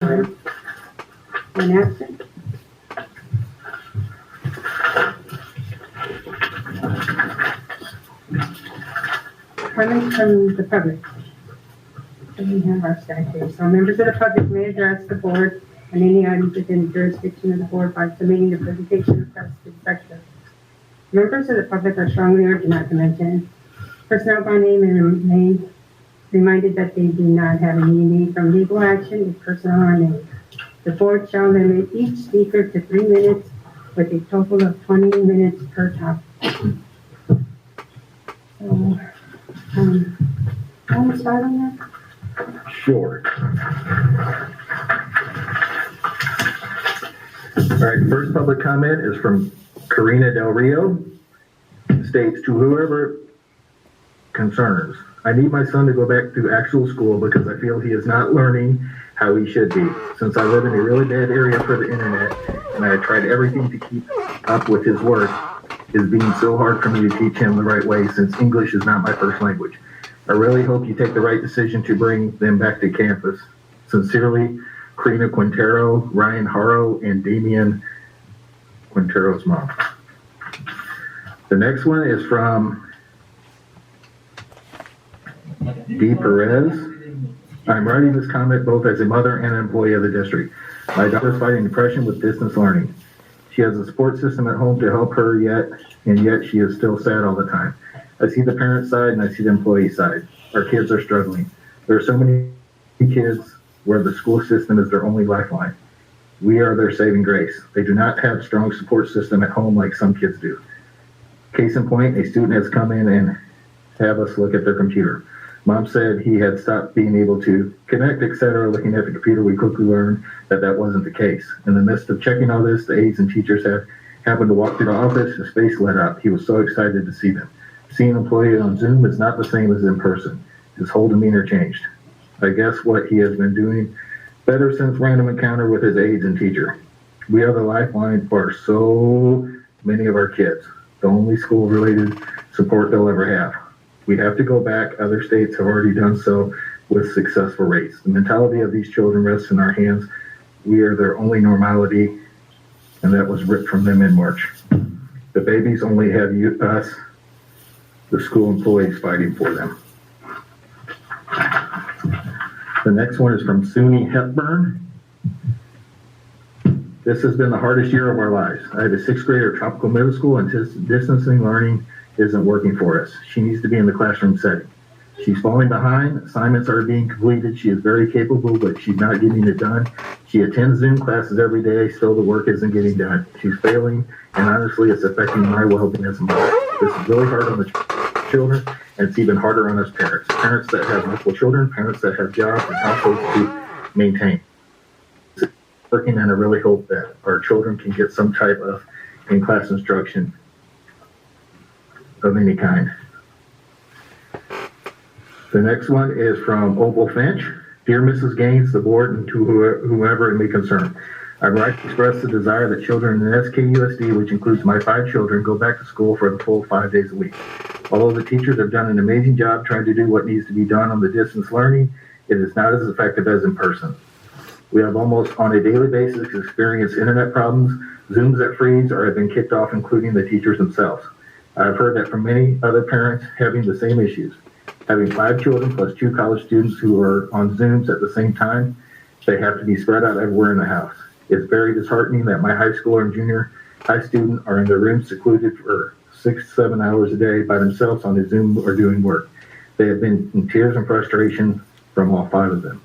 time. One absent. Comments from the public. And we have our staff here. So members of the public may address the board on any items within the jurisdiction of the board by submitting the presentation request to the secretary. Members of the public are strongly urged not to mention personnel by name and remain reminded that they do not have any need from legal action if personnel are named. The board shall limit each speaker to 3 minutes with a total of 20 minutes per topic. So, can we start on that? Sure. All right, first public comment is from Karina Del Rio. States, to whoever concerns, I need my son to go back to actual school because I feel he is not learning how he should be. Since I live in a really bad area for the internet and I tried everything to keep up with his work, it's being so hard for me to teach him the right way since English is not my first language. I really hope you take the right decision to bring them back to campus. Sincerely, Karina Quintero, Ryan Haro, and Damian Quintero's mom. The next one is from D. Perez. I'm writing this comment both as a mother and an employee of the district. My daughter is fighting depression with distance learning. She has a support system at home to help her and yet she is still sad all the time. I see the parent side and I see the employee side. Our kids are struggling. There are so many kids where the school system is their only lifeline. We are their saving grace. They do not have a strong support system at home like some kids do. Case in point, a student has come in and have us look at their computer. Mom said he had stopped being able to connect, etc. Looking at the computer, we quickly learned that that wasn't the case. In the midst of checking all this, the aides and teachers happened to walk through the office. His face lit up. He was so excited to see them. Seeing an employee on Zoom is not the same as in person. His whole demeanor changed. I guess what he has been doing better since random encounter with his aides and teacher. We are the lifeline for so many of our kids. The only school-related support they'll ever have. We have to go back. Other states have already done so with successful rates. The mentality of these children rests in our hands. We are their only normality, and that was ripped from them in March. The babies only have us, the school employees, fighting for them. The next one is from Suni Hepburn. This has been the hardest year of our lives. I have a 6th grader at Tropical Middle School and distancing learning isn't working for us. She needs to be in the classroom setting. She's falling behind. Assignments are being completed. She is very capable, but she's not getting it done. She attends Zoom classes every day. Still, the work isn't getting done. She's failing, and honestly, it's affecting my well-being as a mother. This is really hard on the children, and it's even harder on us parents. Parents that have multiple children, parents that have jobs and households to maintain. It's working, and I really hope that our children can get some type of in-class instruction of any kind. The next one is from Opal Finch. Dear Mrs. Gaines, the board, and to whoever it may concern. I'd like to express the desire that children in SKUSD, which includes my 5 children, go back to school for the full 5 days a week. Although the teachers have done an amazing job trying to do what needs to be done on the distance learning, it is not as effective as in person. We have almost on a daily basis experienced internet problems, Zooms that freeze or have been kicked off, including the teachers themselves. I've heard that from many other parents having the same issues. Having 5 children plus 2 college students who are on Zooms at the same time, they have to be spread out everywhere in the house. It's very disheartening that my high schooler and junior high student are in their room secluded for 6-7 hours a day by themselves on a Zoom or doing work. They have been in tears and frustration from all 5 of them.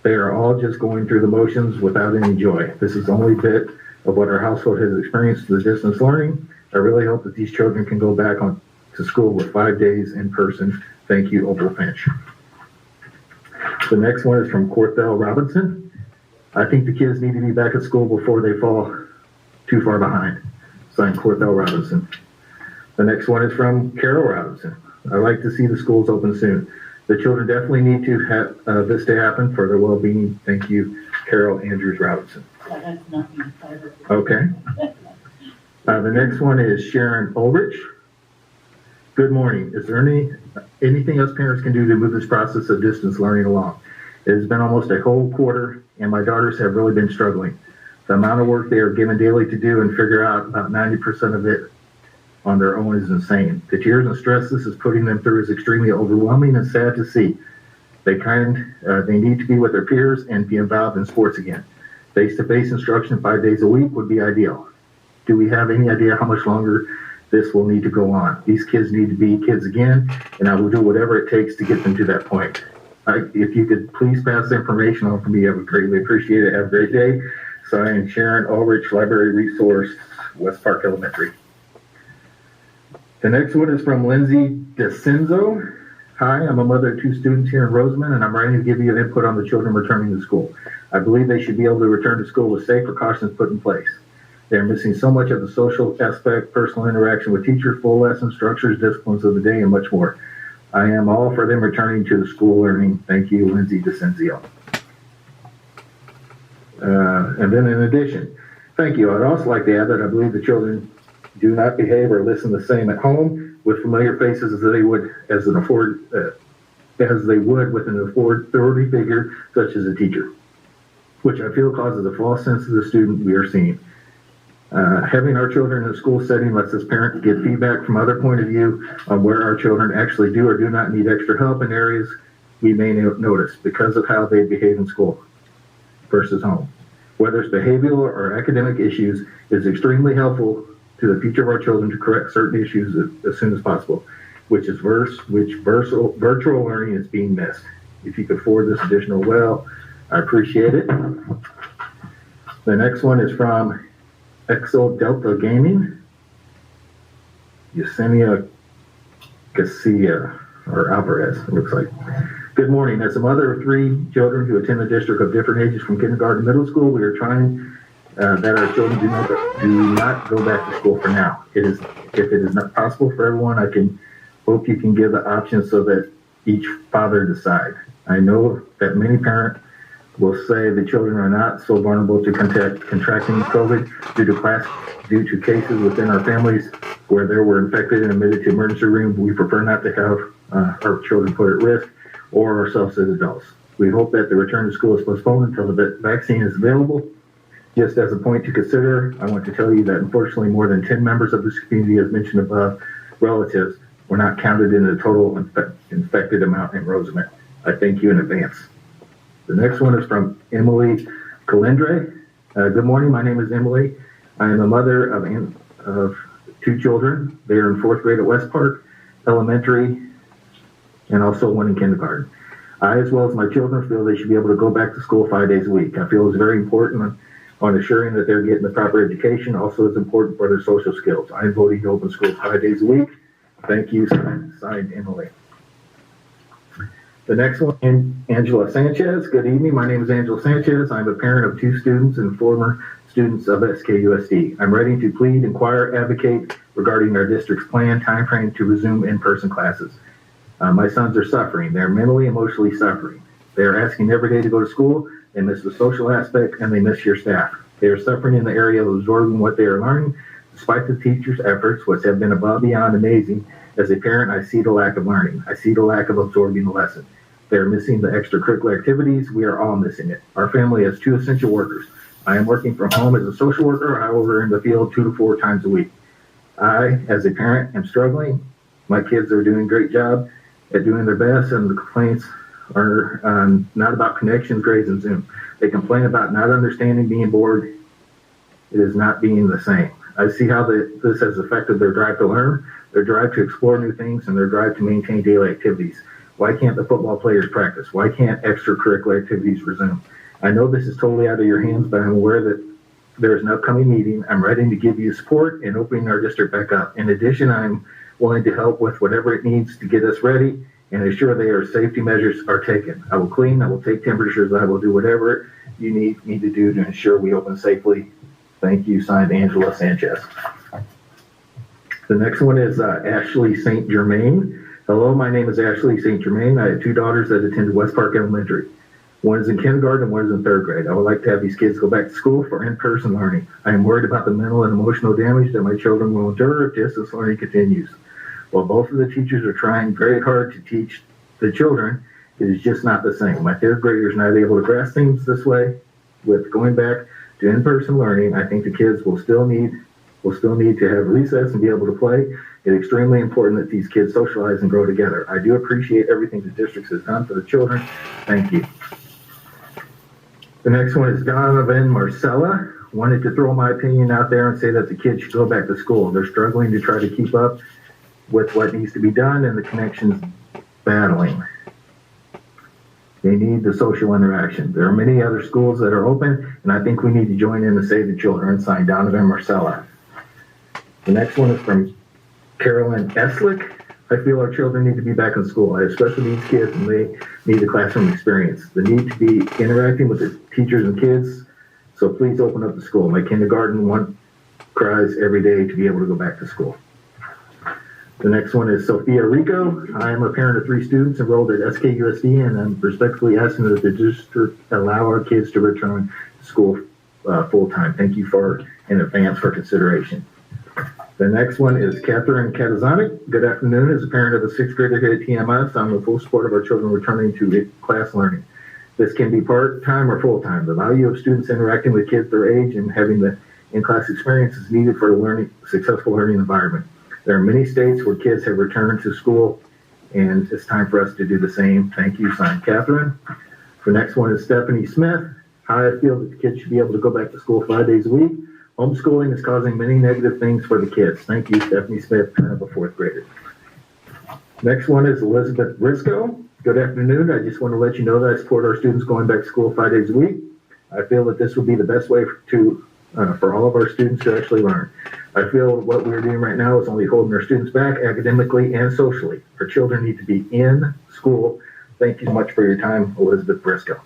They are all just going through the motions without any joy. This is the only bit of what our household has experienced with distance learning. I really hope that these children can go back on to school with 5 days in person. Thank you, Opal Finch. The next one is from Corthell Robinson. I think the kids need to be back at school before they fall too far behind. Signed, Corthell Robinson. The next one is from Carol Robinson. I'd like to see the schools open soon. The children definitely need to have this to happen for their well-being. Thank you, Carol Andrews Robinson. That's nothing. Okay. The next one is Sharon Ulrich. Good morning. Is there anything else parents can do to move this process of distance learning along? It has been almost a whole quarter, and my daughters have really been struggling. The amount of work they are given daily to do and figure out about 90% of it on their own is insane. The tears and stress this is putting them through is extremely overwhelming and sad to see. They need to be with their peers and be involved in sports again. Face-to-face instruction 5 days a week would be ideal. Do we have any idea how much longer this will need to go on? These kids need to be kids again, and I will do whatever it takes to get them to that point. If you could please pass the information on for me, I would greatly appreciate it. Have a great day. Signed, Sharon Ulrich, Library Resource, West Park Elementary. The next one is from Lindsay DeCenzo. Hi, I'm a mother of 2 students here in Rosamond, and I'm writing to give you input on the children returning to school. I believe they should be able to return to school with safe precautions put in place. They're missing so much of the social aspect, personal interaction with teachers, full lesson structures, disciplines of the day, and much more. I am all for them returning to the school learning. Thank you, Lindsay DeCenzio. And then in addition, thank you. I'd also like to add that I believe the children do not behave or listen the same at home with familiar faces as they would with an authority figure such as a teacher, which I feel causes a false sense of the student we are seeing. Having our children in a school setting lets us parents get feedback from other point of view on where our children actually do or do not need extra help in areas we may notice because of how they behave in school versus home. Whether it's behavioral or academic issues, it is extremely helpful to the future of our children to correct certain issues as soon as possible, which virtual learning is being missed. If you could forward this additional I appreciate it. The next one is from Exo Delta Gaming, Yesenia Garcia, or Alvarez, it looks like. Good morning. As a mother of 3 children who attend a district of different ages from kindergarten to middle school, we are trying that our children do not go back to school for now. If it is not possible for everyone, I can hope you can give the option so that each father decide. I know that many parents will say the children are not so vulnerable to contracting COVID due to cases within our families where they were infected and admitted to emergency room. We prefer not to have our children put at risk or ourselves as adults. We hope that the return to school is postponed until the vaccine is available. Just as a point to consider, I want to tell you that unfortunately more than 10 members of this community, as mentioned above, relatives, were not counted in the total infected amount in Rosamond. I thank you in advance. The next one is from Emily Calendre. Good morning, my name is Emily. I am a mother of 2 children. They are in 4th grade at West Park Elementary and also one in kindergarten. I, as well as my children, feel they should be able to go back to school 5 days a week. I feel it's very important on assuring that they're getting the proper education. Also, it's important for their social skills. I am voting to open schools 5 days a week. Thank you, signed Emily. The next one, Angela Sanchez. Good evening. My name is Angela Sanchez. I'm a parent of 2 students and former students of SKUSD. I'm ready to plead, inquire, advocate regarding our district's plan timeframe to resume in-person classes. My sons are suffering. They're mentally, emotionally suffering. They are asking every day to go to school. They miss the social aspect and they miss your staff. They are suffering in the area of absorbing what they are learning. Despite the teachers' efforts, which have been above and beyond amazing, as a parent, I see the lack of learning. I see the lack of absorbing the lesson. They're missing the extracurricular activities. We are all missing it. Our family has 2 essential workers. I am working from home as a social worker, however, in the field 2 to 4 times a week. I, as a parent, am struggling. My kids are doing a great job at doing their best, and the complaints are not about connections, grades, and Zoom. They complain about not understanding, being bored. It is not being the same. I see how this has affected their drive to learn, their drive to explore new things, and their drive to maintain daily activities. Why can't the football players practice? Why can't extracurricular activities resume? I know this is totally out of your hands, but I'm aware that there is an upcoming meeting. I'm ready to give you support in opening our district back up. In addition, I'm willing to help with whatever it needs to get us ready and ensure their safety measures are taken. I will clean, I will take temperatures, I will do whatever you need me to do to ensure we open safely. Thank you, signed Angela Sanchez. The next one is Ashley St. Germain. Hello, my name is Ashley St. Germain. I have 2 daughters that attend West Park Elementary. One is in kindergarten and one is in 3rd grade. I would like to have these kids go back to school for in-person learning. I am worried about the mental and emotional damage that my children will endure if distance learning continues. While both of the teachers are trying very hard to teach the children, it is just not the same. My third graders not able to grasp things this way. With going back to in-person learning, I think the kids will still need to have recess and be able to play. It's extremely important that these kids socialize and grow together. I do appreciate everything the district has done for the children. Thank you. The next one is Donovan Marcella. Wanted to throw my opinion out there and say that the kids should go back to school. They're struggling to try to keep up with what needs to be done and the connections battling. They need the social interaction. There are many other schools that are open, and I think we need to join in to save the children. Signed, Donovan Marcella. The next one is from Carolyn Eslick. I feel our children need to be back in school. I have special needs kids, and they need the classroom experience. The need to be interacting with the teachers and kids, so please open up the school. My kindergarten one cries every day to be able to go back to school. The next one is Sophia Rico. I am a parent of 3 students enrolled at SKUSD, and I'm respectfully asking that the district allow our kids to return to school full-time. Thank you in advance for consideration. The next one is Catherine Katazanik. Good afternoon. As a parent of a 6th grader here at TMS, I'm in full support of our children returning to class learning. This can be part-time or full-time. The value of students interacting with kids their age and having the in-class experience is needed for a successful learning environment. There are many states where kids have returned to school, and it's time for us to do the same. Thank you, signed, Catherine. The next one is Stephanie Smith. How I feel that the kids should be able to go back to school 5 days a week. Homeschooling is causing many negative things for the kids. Thank you, Stephanie Smith, parent of a 4th grader. Next one is Elizabeth Briscoe. Good afternoon. I just want to let you know that I support our students going back to school 5 days a week. I feel that this will be the best way for all of our students to actually learn. I feel what we're doing right now is only holding our students back academically and socially. Our children need to be in school. Thank you so much for your time, Elizabeth Briscoe.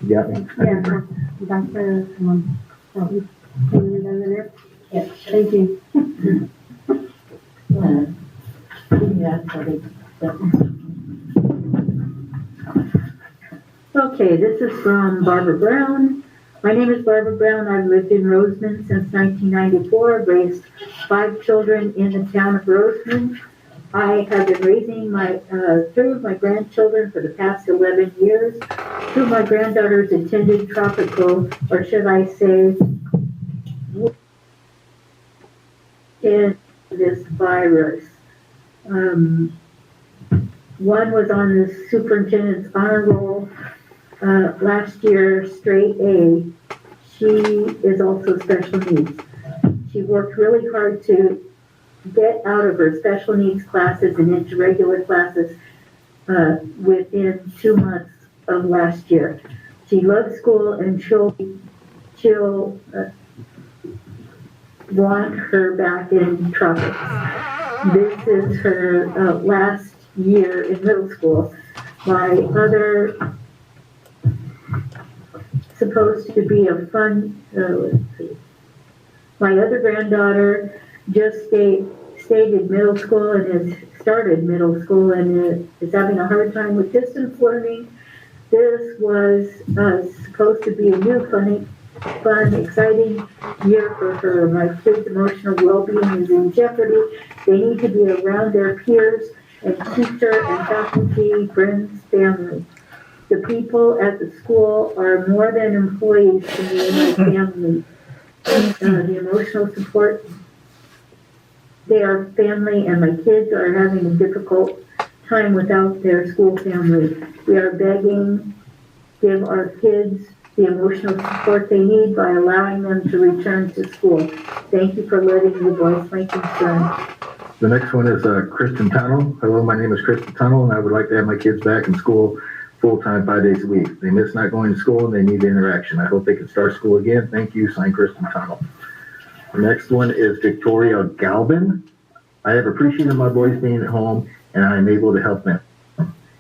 You got me? Yeah, Dr. there? Yes. Thank you. Okay, this is from Barbara Brown. My name is Barbara Brown. I've lived in Roseman since 1994. I've raised 5 children in the town of Roseman. I have been raising 3 of my grandchildren for the past 11 years. 2 of my granddaughters attended tropical, or should I say, in this virus. One was on the superintendent's honor roll last year, straight A. She is also special needs. She worked really hard to get out of her special needs classes and into regular classes within 2 months of last year. She loves school, and she'll want her back in tropics. This is her last year in middle school. My other supposed to be a fun, my other granddaughter just stayed in middle school and has started middle school and is having a hard time with distance learning. This was supposed to be a new fun, exciting year for her. My kids' emotional well-being is in jeopardy. They need to be around their peers and teacher and faculty, friends, family. The people at the school are more than employees to me and my family. The emotional support, they are family, and my kids are having a difficult time without their school family. We are begging, give our kids the emotional support they need by allowing them to return to school. Thank you for letting me voice my concern. The next one is Kristen Tunnell. Hello, my name is Kristen Tunnell, and I would like to have my kids back in school full-time 5 days a week. They miss not going to school, and they need the interaction. I hope they can start school again. Thank you, signed Kristen Tunnell. The next one is Victoria Galvin. I have appreciated my boys being at home, and I am able to help them.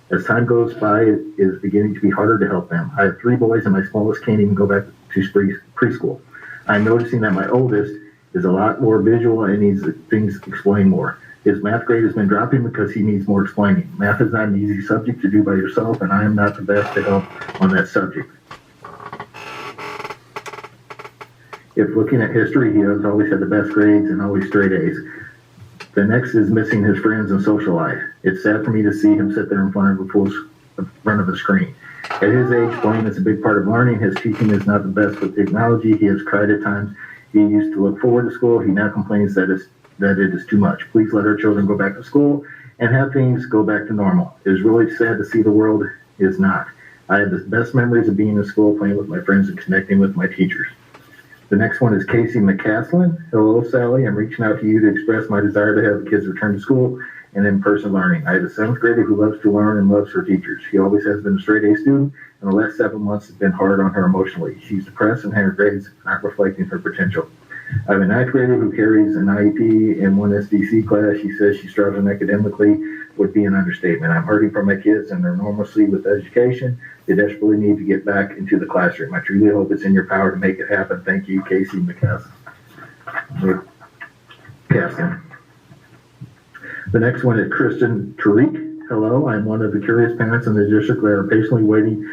As time goes by, it is beginning to be harder to help them. I have 3 boys, and my smallest can't even go back to preschool. I'm noticing that my oldest is a lot more visual and needs things explained more. His math grade has been dropping because he needs more explaining. Math is not an easy subject to do by yourself, and I am not the best to help on that subject. If looking at history, he has always had the best grades and always straight A's. The next is missing his friends and social life. It's sad for me to see him sit there in front of a screen. At his age, playing is a big part of learning. His teaching is not the best with technology. He has cried at times. He used to look forward to school. He now complains that it is too much. Please let our children go back to school and have things go back to normal. It is really sad to see the world is not. I have the best memories of being in school, playing with my friends, and connecting with my teachers. The next one is Casey McCaslin. Hello, Sally. I'm reaching out to you to express my desire to have the kids return to school and in-person learning. I have a 7th grader who loves to learn and loves her teachers. She always has been a straight A student, and the last 7 months have been hard on her emotionally. She's depressed and her grades not reflecting her potential. I have a 9th grader who carries an IEP and one SDC class. She says she's struggling academically would be an understatement. I'm hurting for my kids and their normalcy with education. They desperately need to get back into the classroom. I truly hope it's in your power to make it happen. Thank you, Casey McCaslin. The next one is Kristen Tariq. Hello, I'm one of the curious parents in the district that are patiently waiting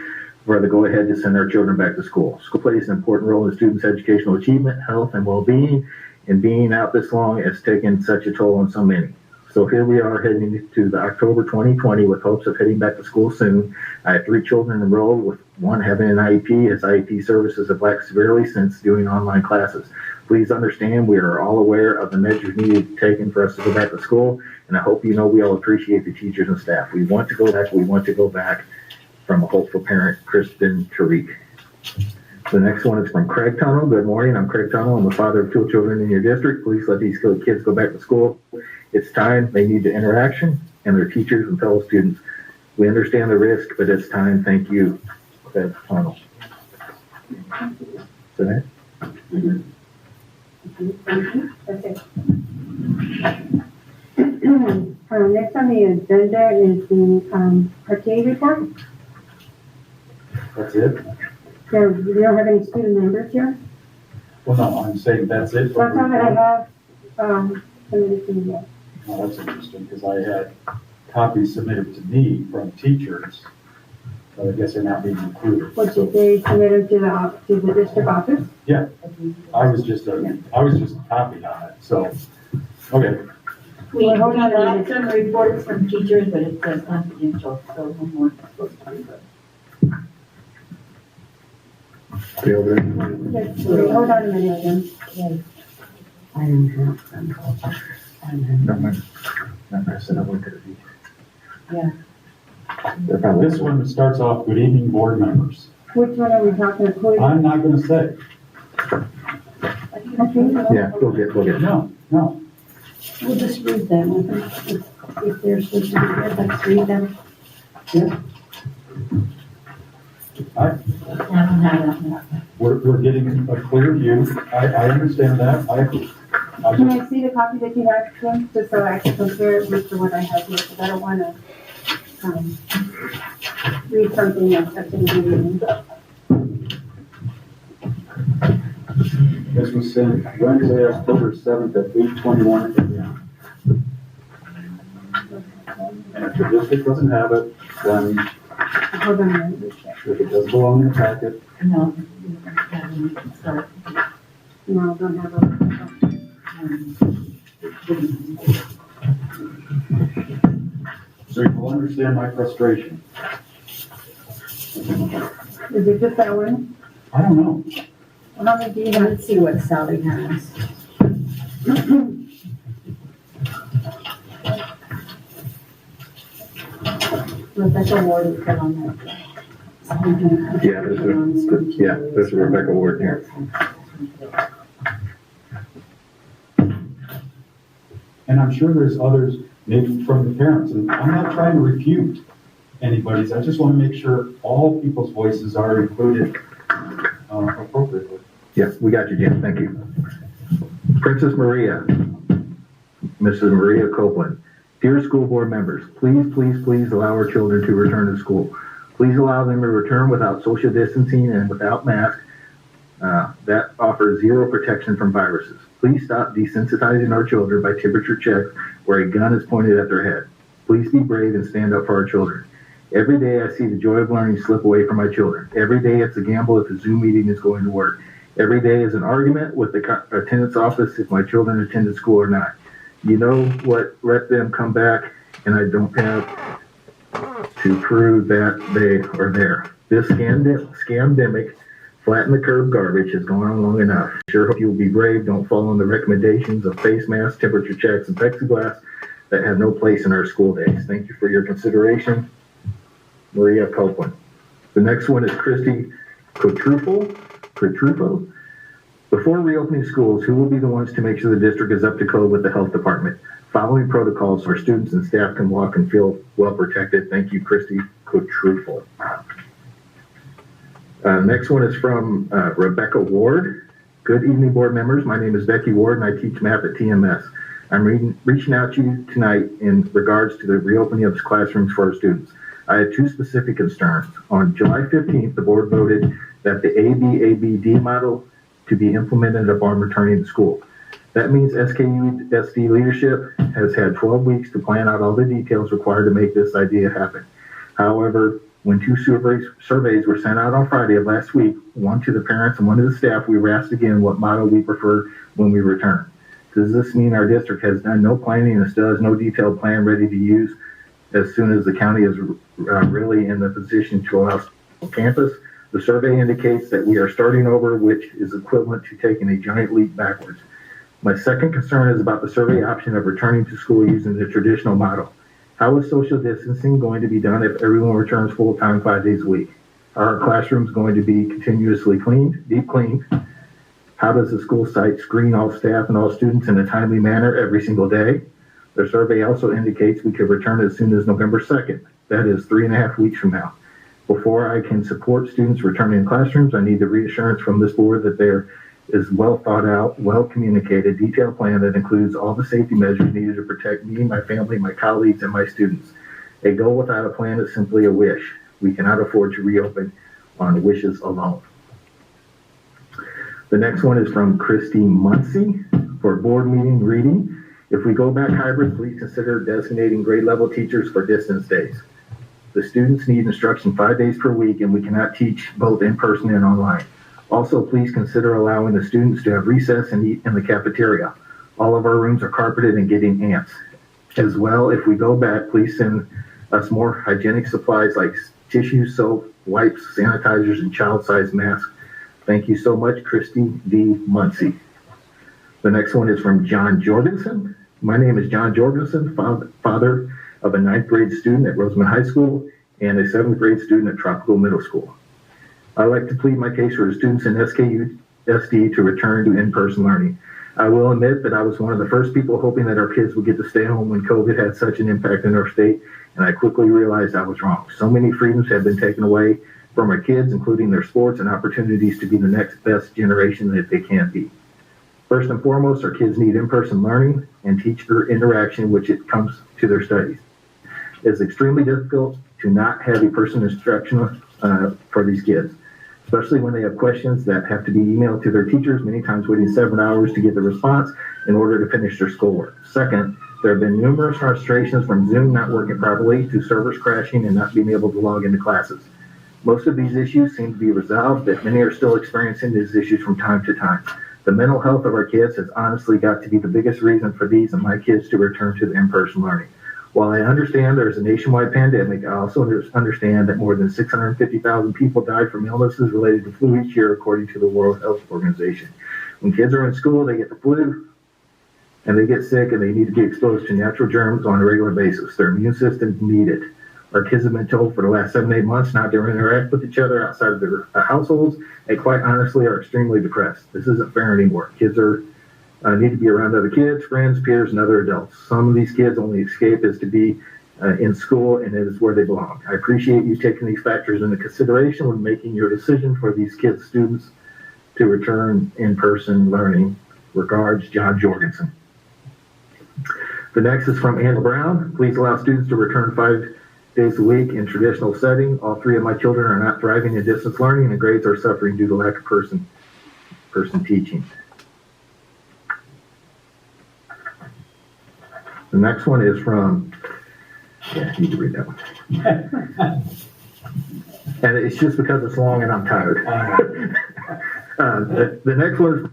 for the go-ahead to send our children back to school. School plays an important role in students' educational achievement, health, and well-being, and being out this long has taken such a toll on so many. So here we are heading to the October 2020 with hopes of heading back to school soon. I have 3 children enrolled, with one having an IEP. His IEP services have lacked severely since doing online classes. Please understand we are all aware of the measures needed to be taken for us to go back to school, and I hope you know we all appreciate the teachers and staff. We want to go back. We want to go back. From a hopeful parent, Kristen Tariq. The next one is from Craig Tunnel. Good morning. I'm Craig Tunnel. I'm the father of 2 children in your district. Please let these kids go back to school. It's time. They need the interaction and their teachers and fellow students. We understand the risk, but it's time. Thank you, Craig Tunnel. Is that it? That's it. Next on the agenda is the RTA report. That's it? So we don't have any student members here. Well, no, I'm saying that's it. That's all that I have, submitted to me yet. Oh, that's interesting, because I had copies submitted to me from teachers, but I guess they're not being included. What did they submit them to the district office? Yeah, I was just copied on it, so, okay. We Well, hold on a got minute. some reports from teachers, but it says confidential, so no more supposed to be. Okay, over there. Yes, wait, hold on a minute, then. I don't have them. No, I said I went to the beach. Yeah. They're probably This one starts off, good evening, board members. Which one are we talking about? I'm not gonna say, Yeah, we'll get. no. We'll just read them. If they're supposed to be good, let's read them. I, I don't have them. we're getting a clear view, I understand that, Can I see the copy that you have, Tim, just so I can compare it with what I have here, because I don't want to, read something that's in the meeting. This was sent Wednesday, October 7th at 8:21 a.m. And if the district doesn't have it, then Hold on a minute. if it does belong in the packet, No, we don't have them. We can start. No, I don't have a. so you will understand my frustration. Is it just that one? I don't know. How many do you have? Let's see what Sally has. Rebecca Ward is put on that. Yeah, there's a Rebecca Ward here. And I'm sure there's others, maybe from the parents, and I'm not trying to refute anybody's, I just want to make sure all people's voices are included appropriately. Yeah, we got you, Jim. Thank you. Princess Maria, Mrs. Maria Copeland. Dear school board members, please allow our children to return to school. Please allow them to return without social distancing and without masks. That offers zero protection from viruses. Please stop desensitizing our children by temperature checks where a gun is pointed at their head. Please be brave and stand up for our children. Every day I see the joy of learning slip away from my children. Every day it's a gamble if the Zoom meeting is going to work. Every day is an argument with the attendance office if my children attended school or not. You know what? Let them come back and I don't have to prove that they are there. This scamdemic, flatten the curb garbage has gone on long enough. Sure hope you will be brave. Don't follow the recommendations of face masks, temperature checks, and plexiglass that have no place in our school days. Thank you for your consideration. Maria Copeland. The next one is Christy Cotrufo. Before reopening schools, who will be the ones to make sure the district is up to code with the health department? Following protocols so our students and staff can walk and feel well protected. Thank you, Christy Cotrufo. Next one is from Rebecca Ward. Good evening, board members. My name is Becky Ward, and I teach math at TMS. I'm reaching out to you tonight in regards to the reopening of classrooms for our students. I have two specific concerns. On July 15th, the board voted that the ABABD model to be implemented upon returning to school. That means SKUSD leadership has had 12 weeks to plan out all the details required to make this idea happen. However, when two surveys were sent out on Friday of last week, one to the parents and one to the staff, we were asked again what model we prefer when we return. Does this mean our district has done no planning and still has no detailed plan ready to use as soon as the county is really in the position to allow campus? The survey indicates that we are starting over, which is equivalent to taking a giant leap backwards. My second concern is about the survey option of returning to school using the traditional model. How is social distancing going to be done if everyone returns full-time 5 days a week? Are our classrooms going to be continuously cleaned, deep cleaned? How does the school site screen all staff and all students in a timely manner every single day? The survey also indicates we could return as soon as November 2nd. That is 3.5 weeks from now. Before I can support students returning to classrooms, I need the reassurance from this board that there is well thought out, well communicated, detailed plan that includes all the safety measures needed to protect me, my family, my colleagues, and my students. A goal without a plan is simply a wish. We cannot afford to reopen on wishes alone. The next one is from Christy Muncie for board meeting reading. If we go back hybrid, please consider designating grade level teachers for distance days. The students need instruction 5 days per week, and we cannot teach both in person and online. Also, please consider allowing the students to have recess and eat in the cafeteria. All of our rooms are carpeted and getting ants. As well, if we go back, please send us more hygienic supplies like tissue, soap, wipes, sanitizers, and child-sized masks. Thank you so much, Christy D. Muncie. The next one is from John Jorgensen. My name is John Jorgensen, father of a 9th grade student at Roseman High School and a 7th grade student at Tropical Middle School. I'd like to plead my case for the students in SKUSD to return to in-person learning. I will admit that I was one of the first people hoping that our kids would get to stay home when COVID had such an impact in our state, and I quickly realized I was wrong. So many freedoms have been taken away from our kids, including their sports and opportunities to be the next best generation that they can be. First and foremost, our kids need in-person learning and teacher interaction, which it comes to their studies. It's extremely difficult to not have a personal instruction for these kids, especially when they have questions that have to be emailed to their teachers, many times waiting 7 hours to get the response in order to finish their schoolwork. Second, there have been numerous frustrations from Zoom not working properly to servers crashing and not being able to log into classes. Most of these issues seem to be resolved, but many are still experiencing these issues from time to time. The mental health of our kids has honestly got to be the biggest reason for these and my kids to return to the in-person learning. While I understand there's a nationwide pandemic, I also understand that more than 650,000 people died from illnesses related to flu each year, according to the World Health Organization. When kids are in school, they get the flu, and they get sick, and they need to be exposed to natural germs on a regular basis. Their immune systems need it. Our kids have been told for the last 7 to 8 months not to interact with each other outside of their households, and quite honestly are extremely depressed. This isn't fair anymore. Kids need to be around other kids, friends, peers, and other adults. Some of these kids' only escape is to be in school, and it is where they belong. I appreciate you taking these factors into consideration when making your decision for these kids' students to return in-person learning. Regards, John Jorgensen. The next is from Anna Brown. Please allow students to return 5 days a week in traditional setting. All 3 of my children are not thriving in distance learning, and grades are suffering due to lack of person teaching. The next one is from, I need to read that one. And it's just because it's long and I'm tired. The next one is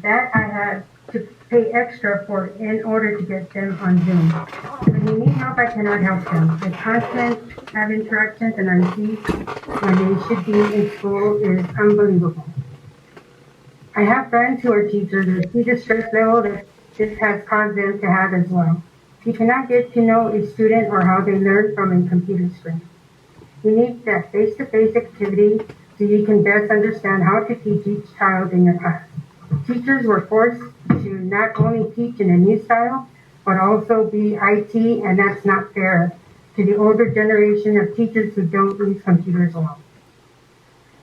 That I had to pay extra for in order to get them on Zoom. When they need help, I cannot help them. The constant have interactions and I see when they should be in school is unbelievable. I have friends who are teachers and see the stress level that this has caused them to have as well. You cannot get to know a student or how they learn from a computer screen. You need that face-to-face activity so you can best understand how to teach each child in your class. Teachers were forced to not only teach in a new style, but also be IT, and that's not fair to the older generation of teachers who don't use computers well.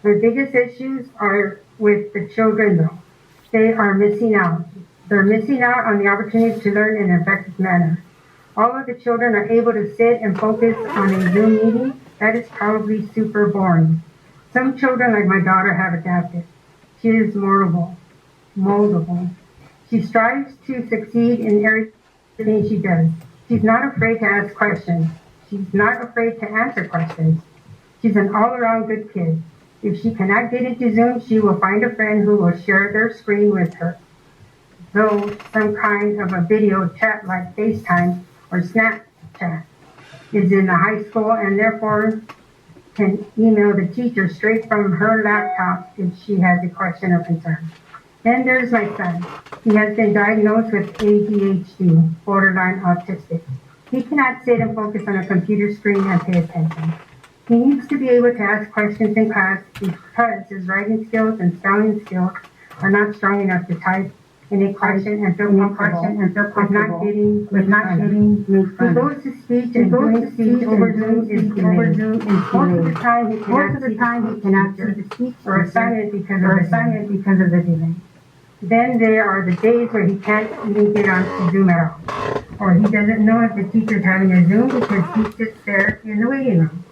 The biggest issues are with the children, though. They are missing out. They're missing out on the opportunity to learn in an effective manner. All of the children are able to sit and focus on a Zoom meeting. That is probably super boring. Some children, like my daughter, have adapted. She is moldable. She strives to succeed in everything she does. She's not afraid to ask questions. She's not afraid to answer questions. She's an all-around good kid. If she cannot get into Zoom, she will find a friend who will share their screen with her. Though some kind of a video chat like FaceTime or Snapchat is in the high school and therefore can email the teacher straight from her laptop if she has a question or concern. Then there's my son. He has been diagnosed with ADHD, borderline autistic. He cannot sit and focus on a computer screen and pay attention. He needs to be able to ask questions in class because his writing skills and spelling skills are not strong enough to type in a question and feel comfortable with not getting made fun of. He goes to speech and doing speech over Zoom is delayed. Most of the time he cannot see the speech or assign it because of the delay. Then there are the days where he can't even get on Zoom at all. Or he doesn't know if the teacher's having a Zoom because he sits there in the waiting room.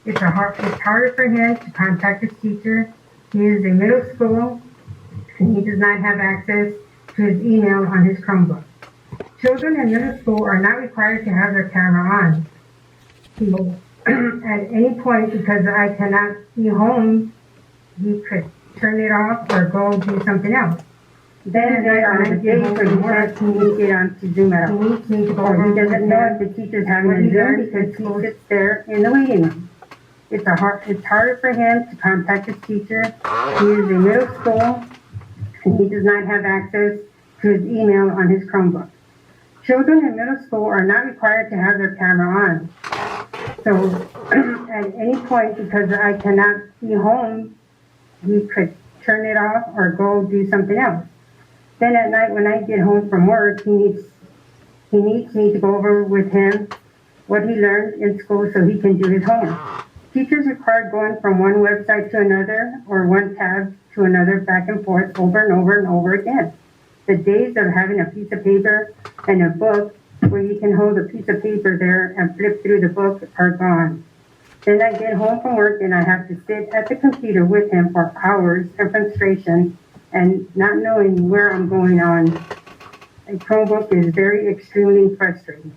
It's harder for him to contact his teacher. He is in middle school and he does not have access to his email on his Chromebook. Children in middle school are not required to have their camera on. At any point, because I cannot be home, he could turn it off or go do something else. Then there are the days where he can't get on to Zoom at all. Or he doesn't know if the teacher's having a Zoom because he sits there in the waiting room. It's harder for him to contact his teacher. He is in middle school and he does not have access to his email on his Chromebook. Children in middle school are not required to have their camera on. So at any point, because I cannot be home, he could turn it off or go do something else. Then at night when I get home from work, he needs me to go over with him what he learned in school so he can do his homework. Teachers require going from one website to another or one tab to another back and forth over and over and over again. The days of having a piece of paper and a book where you can hold a piece of paper there and flip through the book are gone. Then I get home from work and I have to sit at the computer with him for hours of frustration and not knowing where I'm going on. A Chromebook is very extremely frustrating.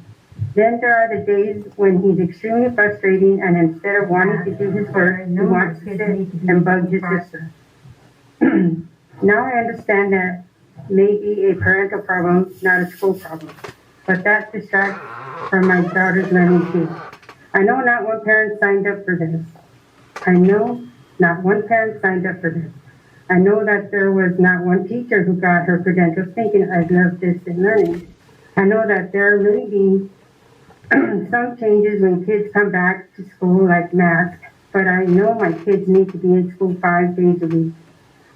Then there are the days when he's extremely frustrating and instead of wanting to do his work, he wants to sit and bug his sister. Now I understand that may be a parental problem, not a school problem, but that distracts from my daughter's learning too. I know not one parent signed up for this. I know that there was not one teacher who got her credentials thinking I love distant learning. I know that there may be some changes when kids come back to school like masks, but I know my kids need to be in school 5 days a week.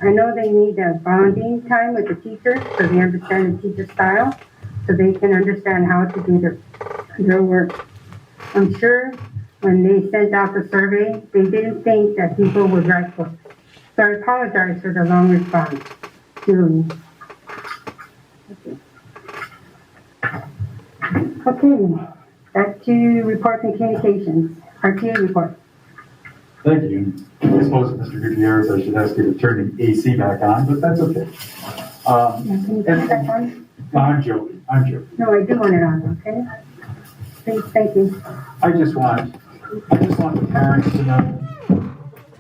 I know they need a bonding time with the teacher so they understand the teacher's style, so they can understand how to do their work. I'm sure when they sent out the survey, they didn't think that people would write books. So I apologize for the long response. Julie. Okay, back to reports and communications. RTA report. Thank you. I suppose, Mr. Gutierrez, I should ask you to turn the AC back on, but that's okay. Can you turn it back on? I'm joking. No, I do want it on, okay? Please, thank you. I just want the parents to know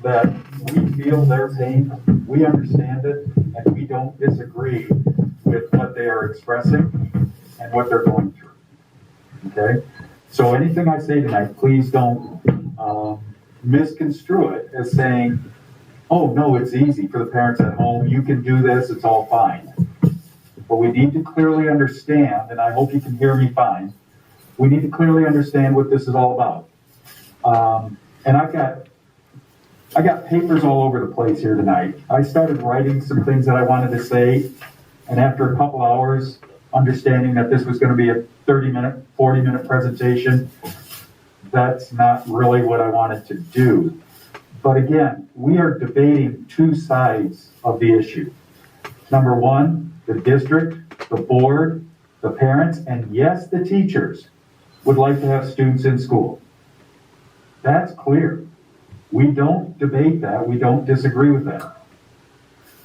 that we feel their pain, we understand it, and we don't disagree with what they are expressing and what they're going through. Okay? So anything I say tonight, please don't misconstrue it as saying, oh, no, it's easy for the parents at home. You can do this. It's all fine. But we need to clearly understand, and I hope you can hear me fine, we need to clearly understand what this is all about. And I got papers all over the place here tonight. I started writing some things that I wanted to say, and after a couple hours, understanding that this was going to be a 30-minute, 40-minute presentation, that's not really what I wanted to do. But again, we are debating two sides of the issue. Number one, the district, the board, the parents, and yes, the teachers would like to have students in school. That's clear. We don't debate that. We don't disagree with that.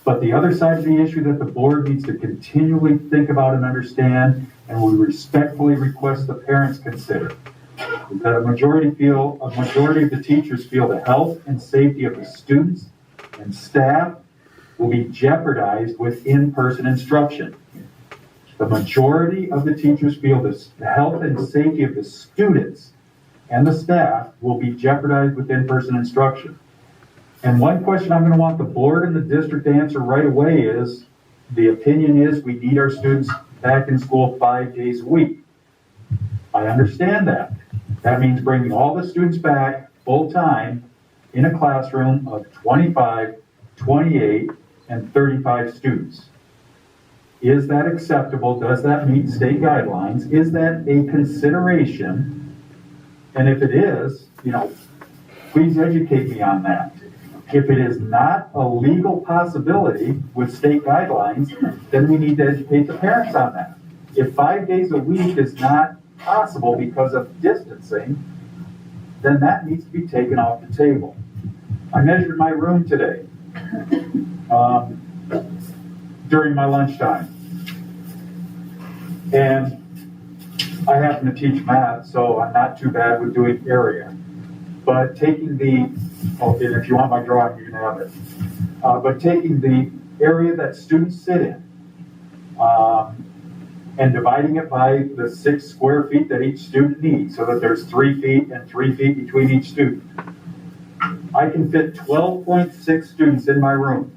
But the other side of the issue that the board needs to continually think about and understand, and we respectfully request the parents consider, is that a majority of the teachers feel the health and safety of the students and staff will be jeopardized with in-person instruction. The majority of the teachers feel the health and safety of the students and the staff will be jeopardized with in-person instruction. And one question I'm going to want the board and the district to answer right away is, the opinion is we need our students back in school 5 days a week. I understand that. That means bringing all the students back full-time in a classroom of 25, 28, and 35 students. Is that acceptable? Does that meet state guidelines? Is that a consideration? And if it is, please educate me on that. If it is not a legal possibility with state guidelines, then we need to educate the parents on that. If 5 days a week is not possible because of distancing, then that needs to be taken off the table. I measured my room today during my lunchtime. And I happen to teach math, so I'm not too bad with doing area. But taking and if you want my drawing, you can have it. But taking the area that students sit in and dividing it by the 6 square feet that each student needs, so that there's 3 feet and 3 feet between each student. I can fit 12.6 students in my room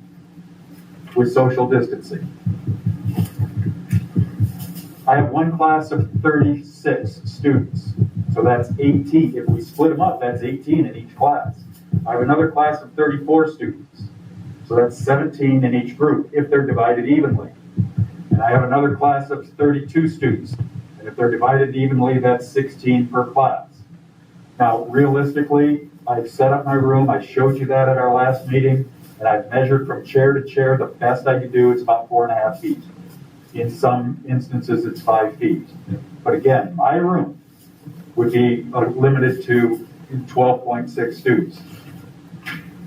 with social distancing. I have one class of 36 students, so that's 18. If we split them up, that's 18 in each class. I have another class of 34 students, so that's 17 in each group, if they're divided evenly. And I have another class of 32 students, and if they're divided evenly, that's 16 per class. Now, realistically, I've set up my room, I showed you that at our last meeting, and I've measured from chair to chair. The best I could do is about 4.5 feet. In some instances, it's 5 feet. But again, my room would be limited to 12.6 students.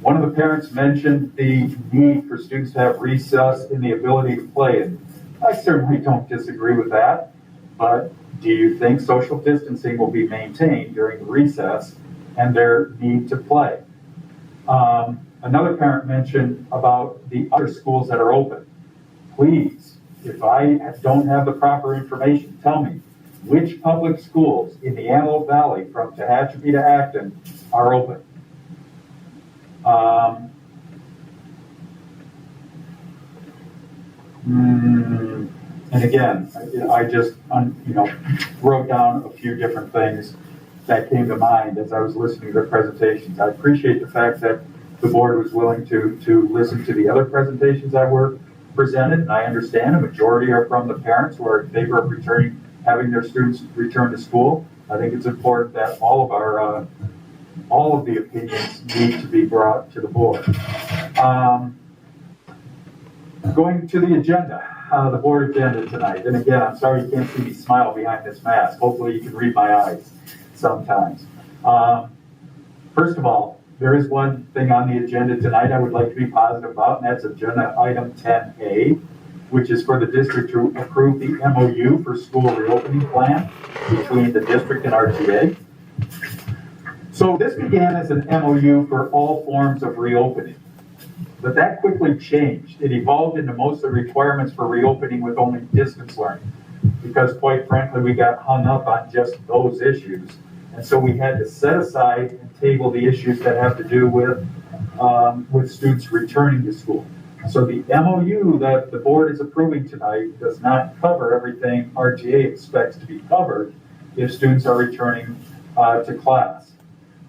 One of the parents mentioned the need for students to have recess and the ability to play. And I certainly don't disagree with that. But do you think social distancing will be maintained during the recess and their need to play? Another parent mentioned about the other schools that are open. Please, if I don't have the proper information, tell me which public schools in the Antelope Valley from Tehachapi to Acton are open. And again, I just wrote down a few different things that came to mind as I was listening to their presentations. I appreciate the fact that the board was willing to listen to the other presentations that were presented, and I understand a majority are from the parents who are in favor of having their students return to school. I think it's important that all of the opinions need to be brought to the board. Going to the agenda, the board agenda tonight. And again, I'm sorry you can't see me smile behind this mask. Hopefully you can read my eyes sometimes. First of all, there is one thing on the agenda tonight I would like to be positive about, and that's agenda item 10A, which is for the district to approve the MOU for school reopening plan between the district and RTA. So this began as an MOU for all forms of reopening, but that quickly changed. It evolved into most of the requirements for reopening with only distance learning, because quite frankly, we got hung up on just those issues. And so we had to set aside and table the issues that have to do with students returning to school. So the MOU that the board is approving tonight does not cover everything RTA expects to be covered if students are returning to class.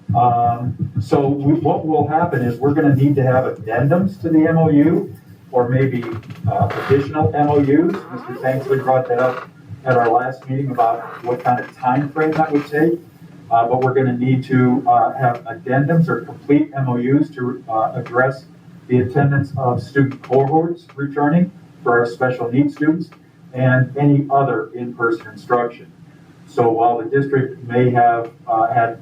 What will happen is we're going to need to have addendums to the MOU, or maybe additional MOUs. Mr. Tanksley brought that up at our last meeting about what kind of time frame that would take. But we're going to need to have addendums or complete MOUs to address the attendance of student cohorts returning for our special needs students and any other in-person instruction. So while the district may have had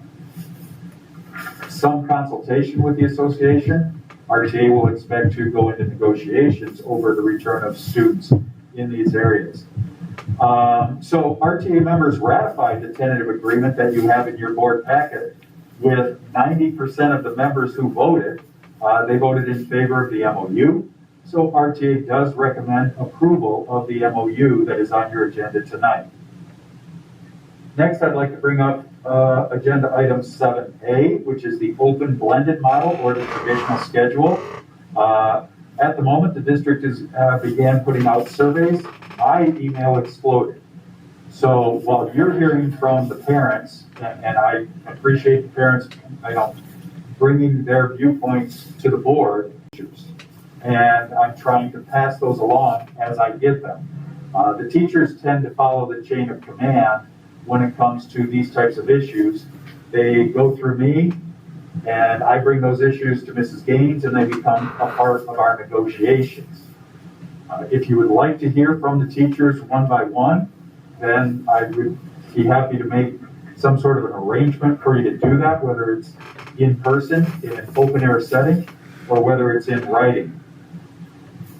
some consultation with the association, RTA will expect to go into negotiations over the return of students in these areas. So RTA members ratified the tentative agreement that you have in your board packet with 90% of the members who voted. They voted in favor of the MOU. So RTA does recommend approval of the MOU that is on your agenda tonight. Next, I'd like to bring up agenda item 7A, which is the open blended model or the traditional schedule. At the moment, the district began putting out surveys. My email exploded. So while you're hearing from the parents, and I appreciate the parents, bringing their viewpoints to the board, and I'm trying to pass those along as I get them. The teachers tend to follow the chain of command when it comes to these types of issues. They go through me, and I bring those issues to Mrs. Gaines, and they become a part of our negotiations. If you would like to hear from the teachers one by one, then I would be happy to make some sort of an arrangement for you to do that, whether it's in person, in an open air setting, or whether it's in writing.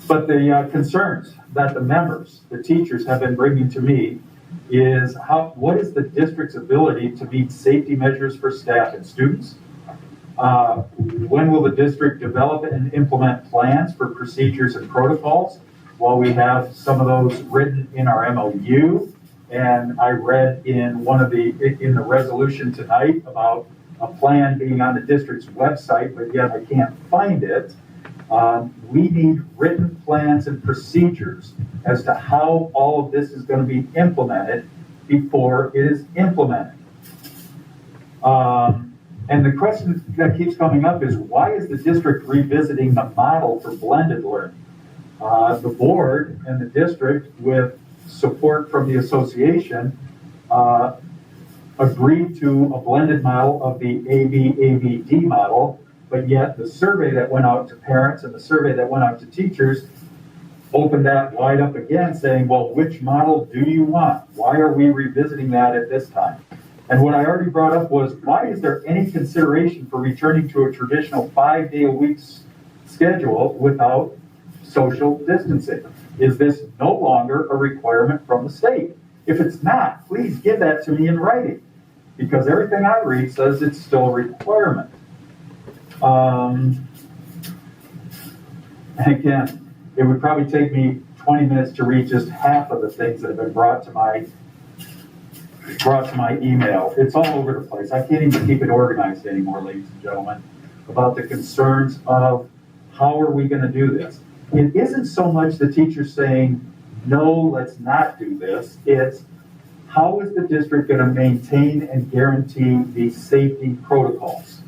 But the concerns that the members, the teachers have been bringing to me is what is the district's ability to meet safety measures for staff and students? When will the district develop and implement plans for procedures and protocols? While we have some of those written in our MOU, and I read in the resolution tonight about a plan being on the district's website, but yet I can't find it. We need written plans and procedures as to how all of this is going to be implemented before it is implemented. And the question that keeps coming up is, why is the district revisiting the model for blended learning? The board and the district, with support from the association, agreed to a blended model of the ABABD model, but yet the survey that went out to parents and the survey that went out to teachers opened that wide up again, saying, well, which model do you want? Why are we revisiting that at this time? And what I already brought up was, why is there any consideration for returning to a traditional 5-day-a-week schedule without social distancing? Is this no longer a requirement from the state? If it's not, please give that to me in writing, because everything I read says it's still a requirement. And again, it would probably take me 20 minutes to read just half of the things that have been brought to my email. It's all over the place. I can't even keep it organized anymore, ladies and gentlemen, about the concerns of how are we going to do this. It isn't so much the teacher saying, no, let's not do this. It's how is the district going to maintain and guarantee these safety protocols?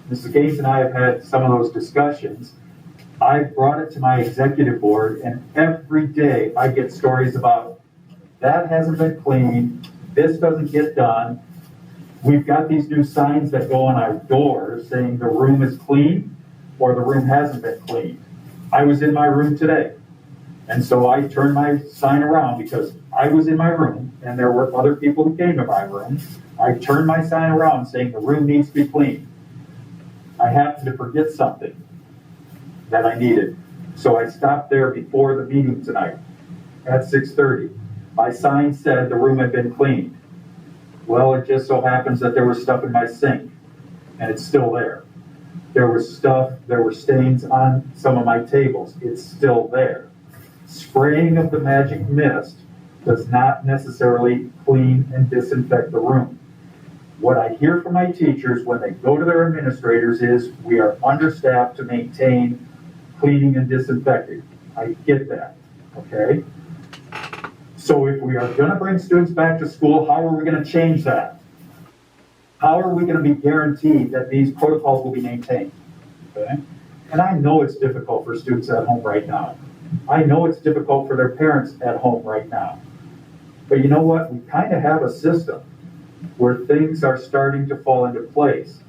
Mrs. Gates and I have had some of those discussions. I brought it to my executive board, and every day I get stories about that hasn't been cleaned, this doesn't get done. We've got these new signs that go on our doors saying the room is clean or the room hasn't been cleaned. I was in my room today, and so I turned my sign around because I was in my room and there were other people who came to my room. I turned my sign around saying the room needs to be clean. I happened to forget something that I needed, so I stopped there before the meeting tonight at 6:30. My sign said the room had been cleaned. Well, it just so happens that there was stuff in my sink, and it's still there. There were stains on some of my tables. It's still there. Spraying of the magic mist does not necessarily clean and disinfect the room. What I hear from my teachers when they go to their administrators is, we are understaffed to maintain cleaning and disinfecting. I get that, okay? So if we are going to bring students back to school, how are we going to change that? How are we going to be guaranteed that these protocols will be maintained? Okay? And I know it's difficult for students at home right now. I know it's difficult for their parents at home right now. But you know what? We kind of have a system where things are starting to fall into place.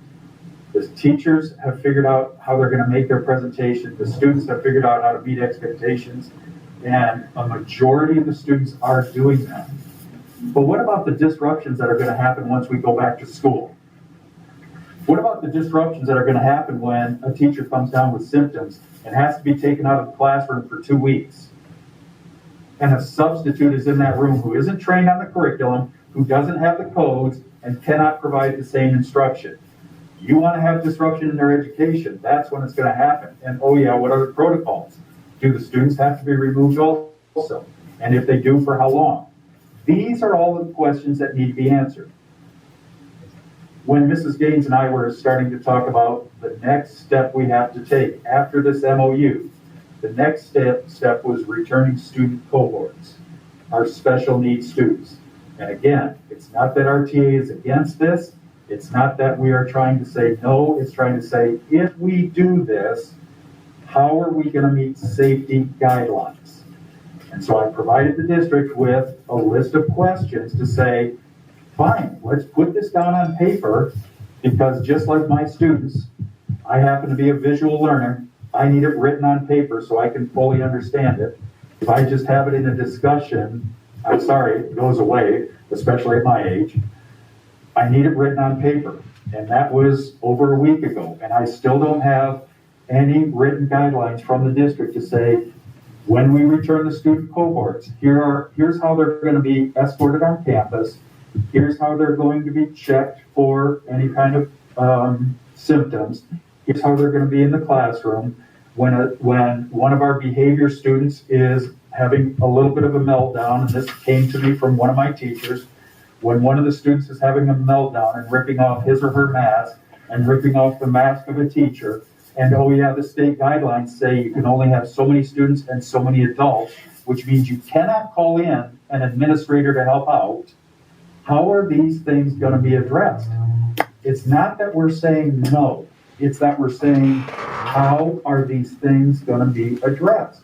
The teachers have figured out how they're going to make their presentation. The students have figured out how to meet expectations. And a majority of the students are doing that. But what about the disruptions that are going to happen once we go back to school? What about the disruptions that are going to happen when a teacher comes down with symptoms and has to be taken out of the classroom for 2 weeks? And a substitute is in that room who isn't trained on the curriculum, who doesn't have the codes, and cannot provide the same instruction. You want to have disruption in their education, that's when it's going to happen. And oh yeah, what are the protocols? Do the students have to be removed also? And if they do, for how long? These are all the questions that need to be answered. When Mrs. Gaines and I were starting to talk about the next step we have to take after this MOU, the next step was returning student cohorts, our special needs students. And again, it's not that RTA is against this. It's not that we are trying to say no. It's trying to say, if we do this, how are we going to meet safety guidelines? And so I provided the district with a list of questions to say, fine, let's put this down on paper, because just like my students, I happen to be a visual learner. I need it written on paper so I can fully understand it. If I just have it in a discussion, I'm sorry, it goes away, especially at my age. I need it written on paper. And that was over a week ago. And I still don't have any written guidelines from the district to say, when we return the student cohorts, here's how they're going to be escorted on campus. Here's how they're going to be checked for any kind of symptoms. Here's how they're going to be in the classroom. When one of our behavior students is having a little bit of a meltdown, and this came to me from one of my teachers, when one of the students is having a meltdown and ripping off his or her mask and ripping off the mask of a teacher, and oh yeah, the state guidelines say you can only have so many students and so many adults, which means you cannot call in an administrator to help out. How are these things going to be addressed? It's not that we're saying no. It's that we're saying, how are these things going to be addressed?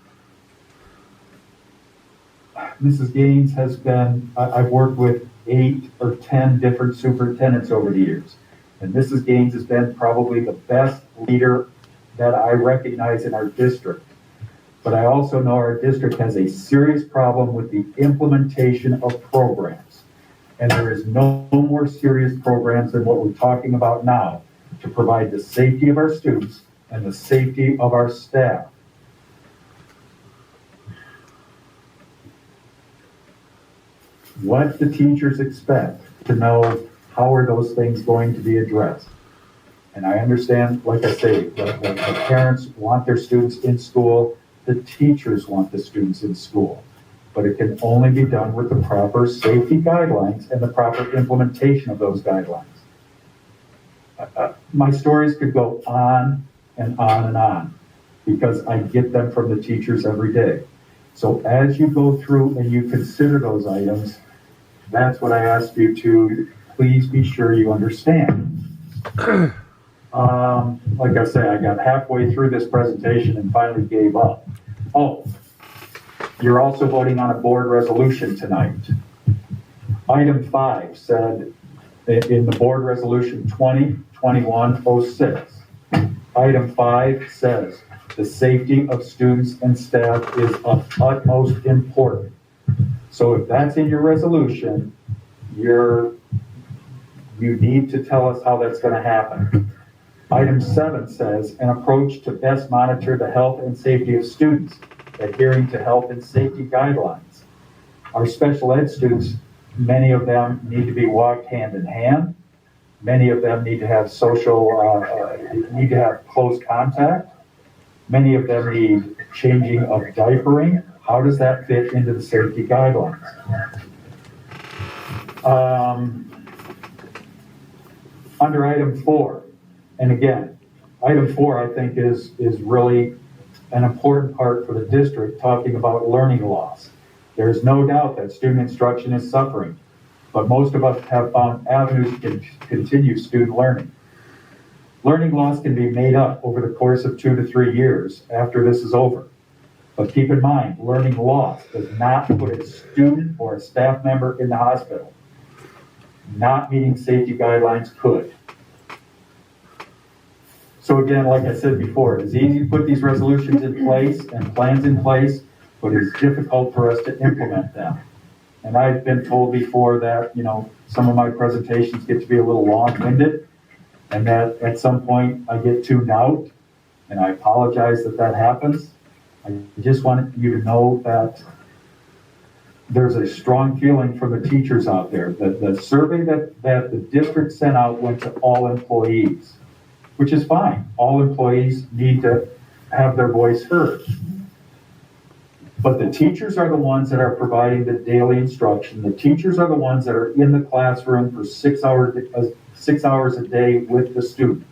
Mrs. Gaines has been, I've worked with 8 or 10 different superintendents over the years. And Mrs. Gaines has been probably the best leader that I recognize in our district. But I also know our district has a serious problem with the implementation of programs. And there is no more serious programs than what we're talking about now to provide the safety of our students and the safety of our staff. What the teachers expect to know, how are those things going to be addressed? And I understand, like I say, the parents want their students in school, the teachers want the students in school, but it can only be done with the proper safety guidelines and the proper implementation of those guidelines. My stories could go on and on and on because I get them from the teachers every day. So as you go through and you consider those items, that's what I ask you to please be sure you understand. Like I say, I got halfway through this presentation and finally gave up. Oh, you're also voting on a board resolution tonight. Item 5 said in the board resolution 2021-06, item 5 says the safety of students and staff is of utmost importance. So if that's in your resolution, you need to tell us how that's going to happen. Item 7 says an approach to best monitor the health and safety of students, adhering to health and safety guidelines. Our special ed students, many of them need to be walked hand in hand. Many of them need to have need to have close contact. Many of them need changing of diapering. How does that fit into the safety guidelines? Under item 4, and again, item 4 I think is really an important part for the district, talking about learning loss. There's no doubt that student instruction is suffering, but most of us have found avenues to continue student learning. Learning loss can be made up over the course of 2 to 3 years after this is over. But keep in mind, learning loss does not put a student or a staff member in the hospital. Not meeting safety guidelines could. So again, like I said before, it's easy to put these resolutions in place and plans in place, but it's difficult for us to implement them. And I've been told before that, some of my presentations get to be a little long-winded, and that at some point I get tuned out, and I apologize that happens. I just want you to know that there's a strong feeling from the teachers out there that the survey that the district sent out went to all employees, which is fine. All employees need to have their voice heard. But the teachers are the ones that are providing the daily instruction. The teachers are the ones that are in the classroom for 6 hours a day with the student.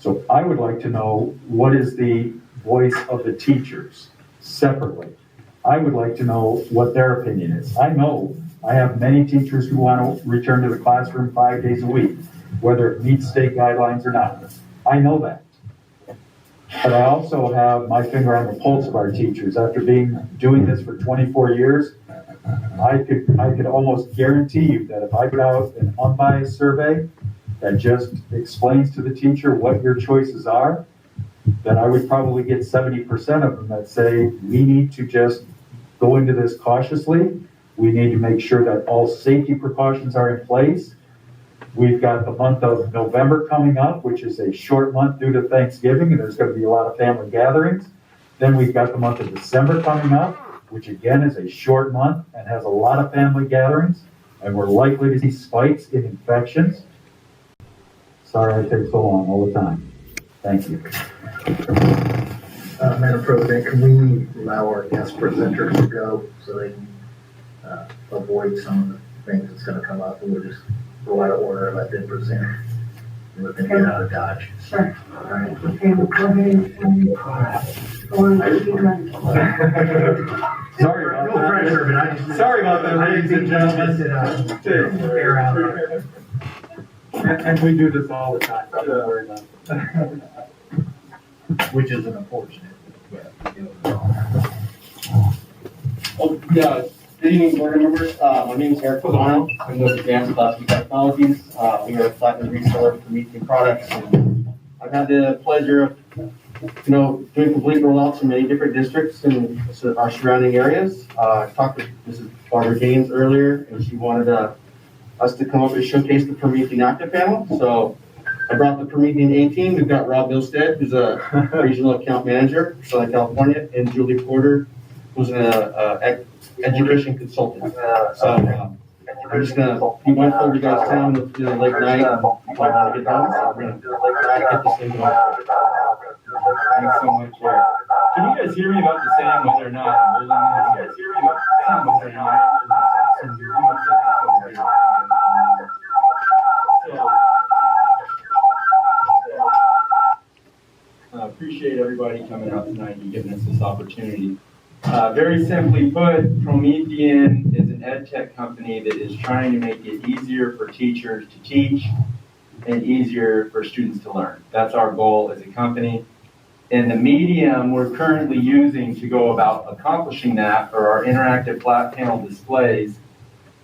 So I would like to know, what is the voice of the teachers separately? I would like to know what their opinion is. I know I have many teachers who want to return to the classroom 5 days a week, whether it meets state guidelines or not. I know that. But I also have my finger on the pulse of our teachers. After doing this for 24 years, I could almost guarantee you that if I put out an unbiased survey that just explains to the teacher what your choices are, that I would probably get 70% of them that say, we need to just go into this cautiously. We need to make sure that all safety precautions are in place. We've got the month of November coming up, which is a short month due to Thanksgiving, and there's going to be a lot of family gatherings. Then we've got the month of December coming up, which again is a short month and has a lot of family gatherings, and we're likely to see spikes in infections. Sorry I take so long all the time. Thank you. Madam President, can we allow our guest presenters to go so they can avoid some of the things that's going to come up, and we'll just go out of order and let them present and let them get out of Dodge? Sure. All right. Okay, we'll go ahead and go on to the Sorry about No pressure, but I just. Sorry about that, ladies and gentlemen. Air out there. And we do this all the time. Don't worry about it. Which is an unfortunate, but. Oh, yeah, good evening, board members. My name is Eric Pagano. I'm with Advanced Plastic Technologies. We are a platinum reseller for meeting products. And I've had the pleasure of, doing complete rollouts in many different districts in our surrounding areas. I talked to Mrs. Barbara Gaines earlier, and she wanted us to come up and showcase the Promethean Active Panel. So I brought the Promethean 18. We've got Rob Bilstead, who's a regional account manager for Southern California, and Julie Porter, who's an education consultant. So we're just be mindful of you guys' time. It's been a late night. And we want to get done. So we're going to get this thing going. Thanks so much, Eric. Can you guys hear me about the same whether or not I'm holding this? Can you guys hear me about the same whether or not appreciate everybody coming out tonight and giving us this opportunity. Very simply put, Promethean is an ed tech company that is trying to make it easier for teachers to teach and easier for students to learn. That's our goal as a company. And the medium we're currently using to go about accomplishing that are our interactive flat panel displays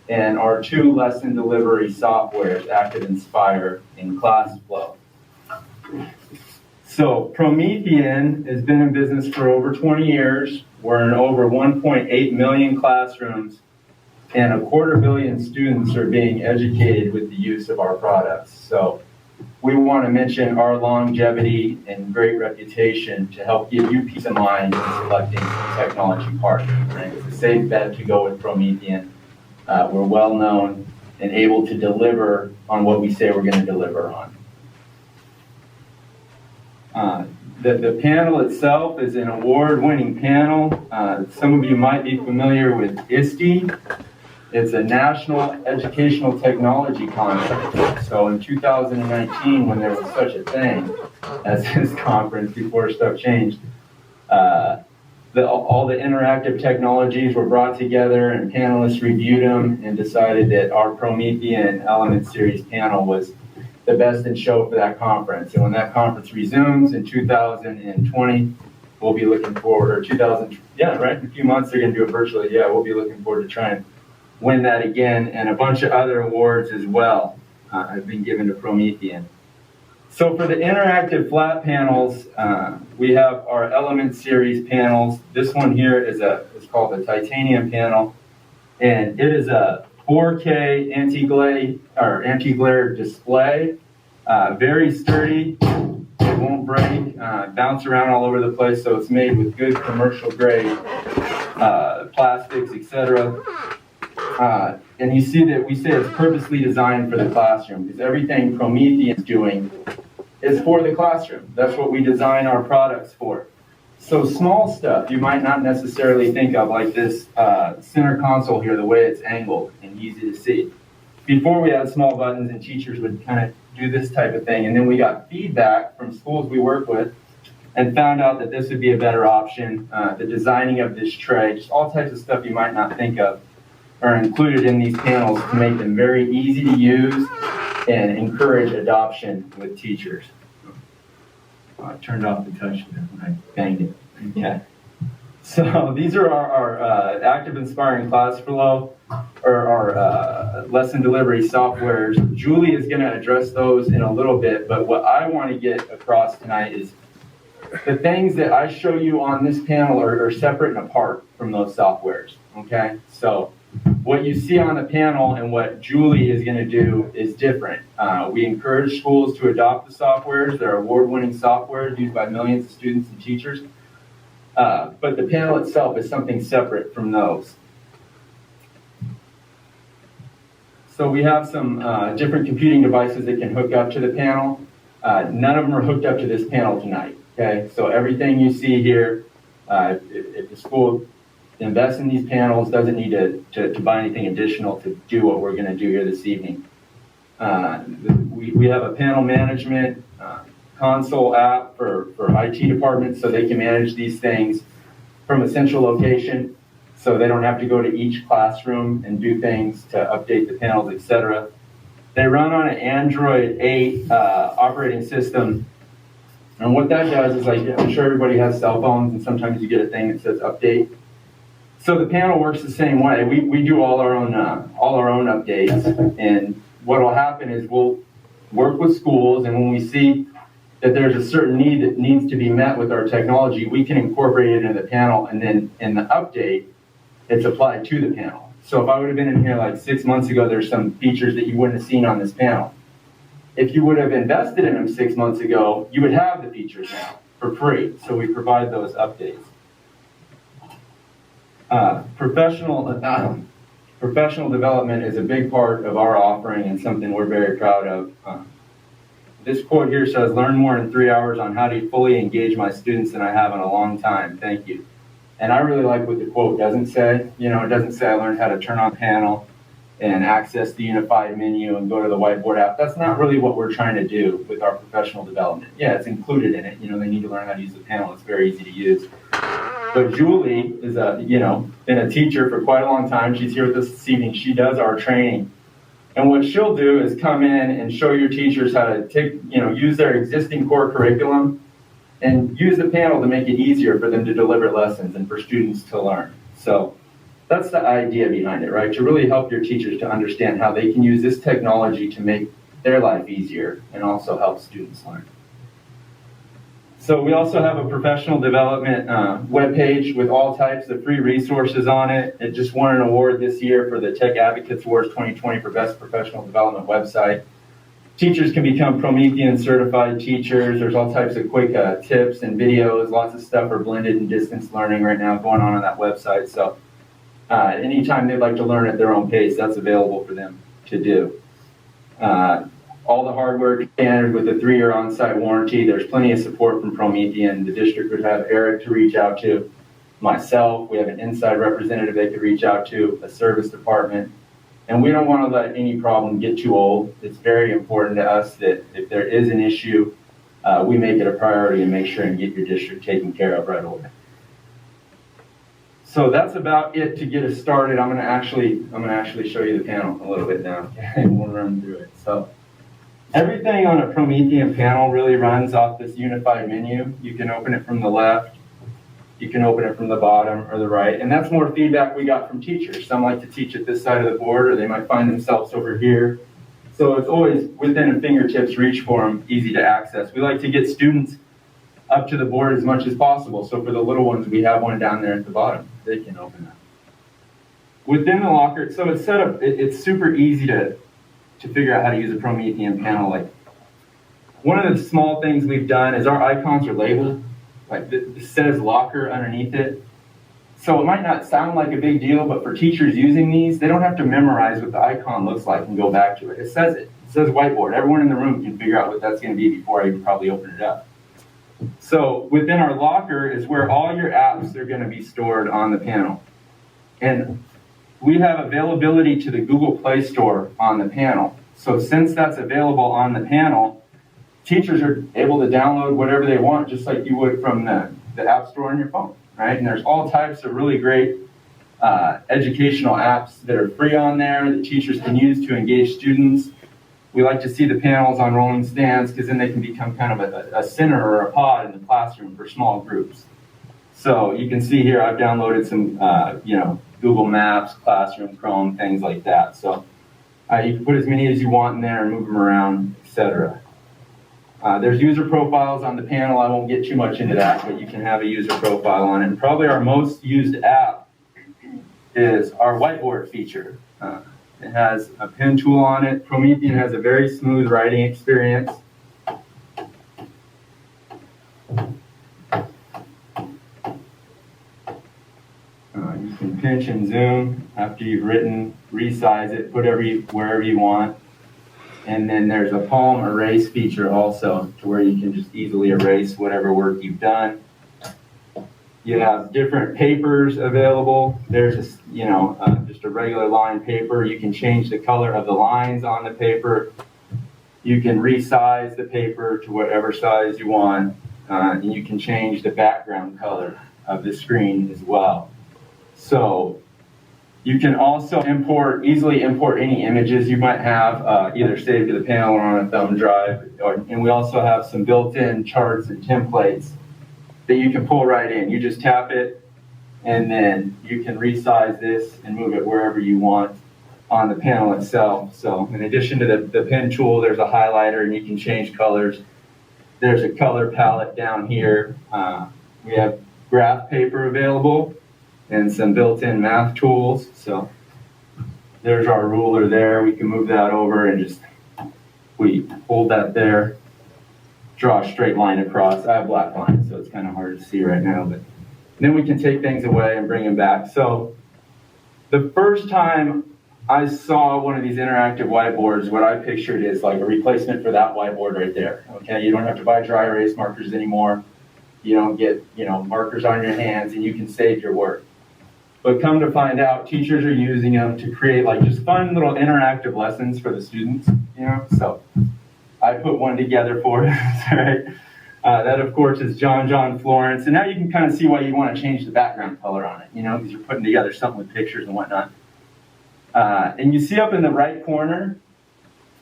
and our 2 lesson delivery softwares, Active Inspire and ClassFlow. So Promethean has been in business for over 20 years. We're in over 1.8 million classrooms, and 250 million students are being educated with the use of our products. So we want to mention our longevity and great reputation to help give you peace of mind in selecting technology partners. Right? It's a safe bet to go with Promethean. We're well known and able to deliver on what we say we're going to deliver on. The panel itself is an award-winning panel. Some of you might be familiar with ISTE. It's a national educational technology conference. So in 2019, when there was such a thing as this conference before stuff changed, all the interactive technologies were brought together and panelists reviewed them and decided that our Promethean Element Series panel was the best in show for that conference. And when that conference resumes in 2020, we'll be looking forward, or 2000, yeah, right, in a few months they're going to do it virtually. Yeah, we'll be looking forward to trying to win that again, and a bunch of other awards as well have been given to Promethean. So for the interactive flat panels, we have our Element Series panels. This one here is it's called the Titanium panel, and it is a 4K anti-glare display, very sturdy, it won't break, bounce around all over the place, so it's made with good commercial grade plastics, etc. And you see that we say it's purposely designed for the classroom, because everything Promethean is doing is for the classroom. That's what we design our products for. So small stuff you might not necessarily think of, like this center console here, the way it's angled and easy to see. Before we had small buttons and teachers would kind of do this type of thing, and then we got feedback from schools we work with and found out that this would be a better option. The designing of this tray, just all types of stuff you might not think of. are included in these panels to make them very easy to use and encourage adoption with teachers. Oh, I turned off the touch there when I banged it. Yeah. So these are our active inspiring class flow, or our lesson delivery softwares. Julie is going to address those in a little bit, but what I want to get across tonight is the things that I show you on this panel are separate and apart from those softwares, okay? So what you see on the panel and what Julie is going to do is different. We encourage schools to adopt the softwares. They're award-winning softwares used by millions of students and teachers. But the panel itself is something separate from those. So we have some different computing devices that can hook up to the panel. None of them are hooked up to this panel tonight, okay? So everything you see here, if the school invests in these panels, doesn't need to buy anything additional to do what we're gonna do here this evening. We have a panel management console app for IT departments so they can manage these things from a central location, so they don't have to go to each classroom and do things to update the panels, etc. They run on an Android 8 operating system, and what that does is, like, I'm sure everybody has cell phones, and sometimes you get a thing that says update. So the panel works the same way. We do all our own updates, and what will happen is we'll work with schools, and when we see that there's a certain need that needs to be met with our technology, we can incorporate it into the panel, and then in the update, it's applied to the panel. So if I would have been in here like 6 months ago, there's some features that you wouldn't have seen on this panel. If you would have invested in them 6 months ago, you would have the features now for free. So we provide those updates. Professional development is a big part of our offering and something we're very proud of. This quote here says, "Learn more in 3 hours on how to fully engage my students than I have in a long time. Thank you." And I really like what the quote doesn't say. You know, it doesn't say I learned how to turn on panel and access the unified menu and go to the whiteboard app. That's not really what we're trying to do with our professional development. Yeah, it's included in it. You know, they need to learn how to use the panel. It's very easy to use. But Julie is been a teacher for quite a long time. She's here with us this evening. She does our training. And what she'll do is come in and show your teachers how to use their existing core curriculum and use the panel to make it easier for them to deliver lessons and for students to learn. So that's the idea behind it, right? To really help your teachers to understand how they can use this technology to make their life easier and also help students learn. So we also have a professional development webpage with all types of free resources on it. It just won an award this year for the Tech Advocates Awards 2020 for Best Professional Development Website. Teachers can become Promethean certified teachers. There's all types of quick tips and videos. Lots of stuff for blended and distance learning right now going on that website. So anytime they'd like to learn at their own pace, that's available for them to do. All the hardware standard with a 3-year on-site warranty. There's plenty of support from Promethean. The district would have Eric to reach out to, myself. We have an inside representative they could reach out to, a service department. And we don't want to let any problem get too old. It's very important to us that if there is an issue, we make it a priority and make sure and get your district taken care of right away. So that's about it to get us started. I'm gonna actually show you the panel a little bit now, and we'll run through it. So everything on a Promethean panel really runs off this unified menu. You can open it from the left, you can open it from the bottom or the right, and that's more feedback we got from teachers. Some like to teach at this side of the board, or they might find themselves over here. So it's always within a fingertips reach for them, easy to access. We like to get students up to the board as much as possible. So for the little ones, we have one down there at the bottom. They can open that. Within the locker, so it's set up, it's super easy to figure out how to use a Promethean panel. Like, one of the small things we've done is our icons are labeled. Like, this says locker underneath it. So it might not sound like a big deal, but for teachers using these, they don't have to memorize what the icon looks like and go back to it. It says it. It says whiteboard. Everyone in the room can figure out what that's going to be before I even probably open it up. So within our locker is where all your apps are going to be stored on the panel. And we have availability to the Google Play Store on the panel. So since that's available on the panel, teachers are able to download whatever they want, just like you would from the App Store on your phone, right? And there's all types of really great educational apps that are free on there that teachers can use to engage students. We like to see the panels on rolling stands because then they can become kind of a center or a pod in the classroom for small groups. So you can see here I've downloaded some, Google Maps, Classroom, Chrome, things like that. So you can put as many as you want in there and move them around, etc. There's user profiles on the panel. I won't get too much into that, but you can have a user profile on it. And probably our most used app is our whiteboard feature. It has a pen tool on it. Promethean has a very smooth writing experience. You can pinch and zoom after you've written, resize it, put wherever you want. And then there's a palm erase feature also, to where you can just easily erase whatever work you've done. You have different papers available. There's just a regular line paper. You can change the color of the lines on the paper. You can resize the paper to whatever size you want. And you can change the background color of the screen as well. So you can also easily import any images you might have, either saved to the panel or on a thumb drive. And we also have some built-in charts and templates that you can pull right in. You just tap it, and then you can resize this and move it wherever you want on the panel itself. So in addition to the pen tool, there's a highlighter, and you can change colors. There's a color palette down here. We have graph paper available and some built-in math tools. So there's our ruler there. We can move that over and we hold that there, draw a straight line across. I have black lines, so it's kind of hard to see right now, but then we can take things away and bring them back. So the first time I saw one of these interactive whiteboards, what I pictured is like a replacement for that whiteboard right there. Okay, you don't have to buy dry erase markers anymore. You don't get, markers on your hands, and you can save your work. But come to find out, teachers are using them to create like just fun little interactive lessons for the students, So I put one together for us, right? That, of course, is John Florence. And now you can kind of see why you want to change the background color on it, because you're putting together something with pictures and whatnot. And you see up in the right corner,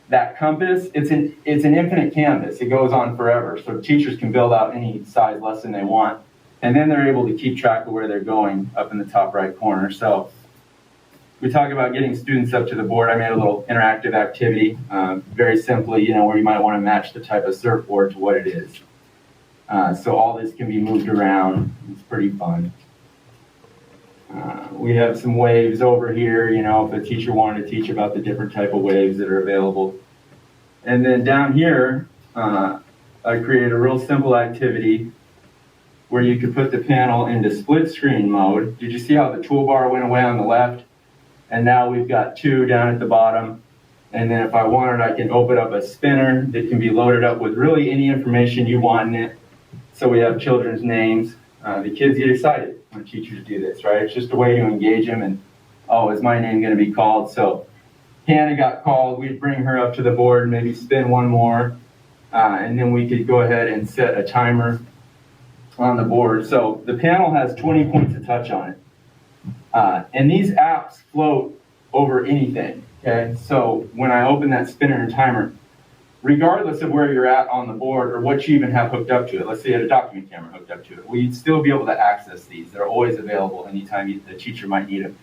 that compass, it's an infinite canvas. It goes on forever. So teachers can build out any size lesson they want. And then they're able to keep track of where they're going up in the top right corner. So we talk about getting students up to the board. I made a little interactive activity, very simply, where you might want to match the type of surfboard to what it is. So all this can be moved around. It's pretty fun. We have some waves over here, if a teacher wanted to teach about the different type of waves that are available. And then down here, I created a real simple activity where you could put the panel into split screen mode. Did you see how the toolbar went away on the left? And now we've got 2 down at the bottom. And then if I wanted, I can open up a spinner that can be loaded up with really any information you want in it. So we have children's names. The kids get excited when teachers do this, right? It's just a way to engage them and, is my name gonna be called? So Hannah got called, we'd bring her up to the board, maybe spin one more, and then we could go ahead and set a timer on the board. So the panel has 20 points of touch on it. And these apps float over anything, okay? So when I open that spinner and timer, regardless of where you're at on the board or what you even have hooked up to it, let's say you had a document camera hooked up to it, we'd still be able to access these. They're always available anytime the teacher might need them.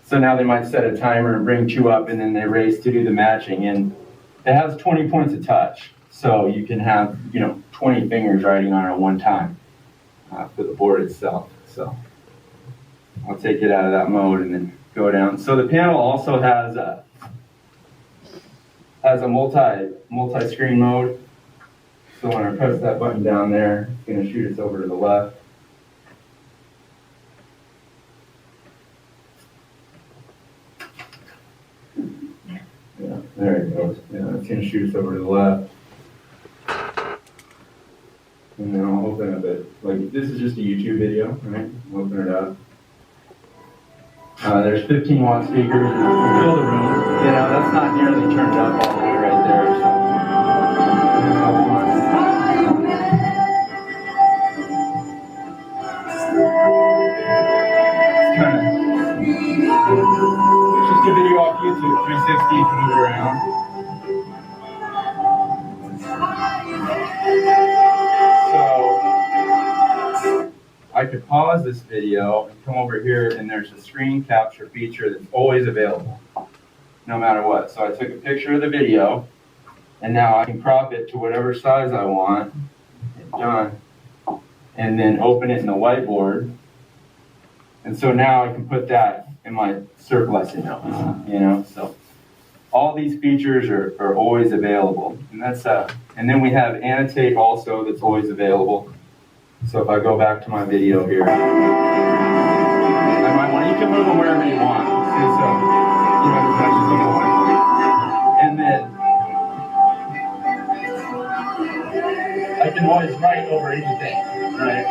So now they might set a timer and bring 2 up, and then they race to do the matching. And it has 20 points of touch. So you can have, 20 fingers writing on it at one time for the board itself. So I'll take it out of that mode and then go down. So the panel also has a multi-screen mode. So when I press that button down there, it's going to shoot us over to the left. Yeah, there it goes. Yeah, it's going to shoot us over to the left. And then I'll open up this is just a YouTube video, right? I'll open it up. There's 15 watt speakers. Fill the room. That's not nearly turned up all the way right there. So. pause this video and come over here, and there's a screen capture feature that's always available, no matter what. So I took a picture of the video, and now I can crop it to whatever size I want, hit done, and then open it in the whiteboard. And so now I can put that in my circ lesson notes, so all these features are always available. And and then we have annotate also that's always available. So if I go back to my video here, I might want, you can move them wherever you want. See, so, as much as you want. And then I can always write over anything, right?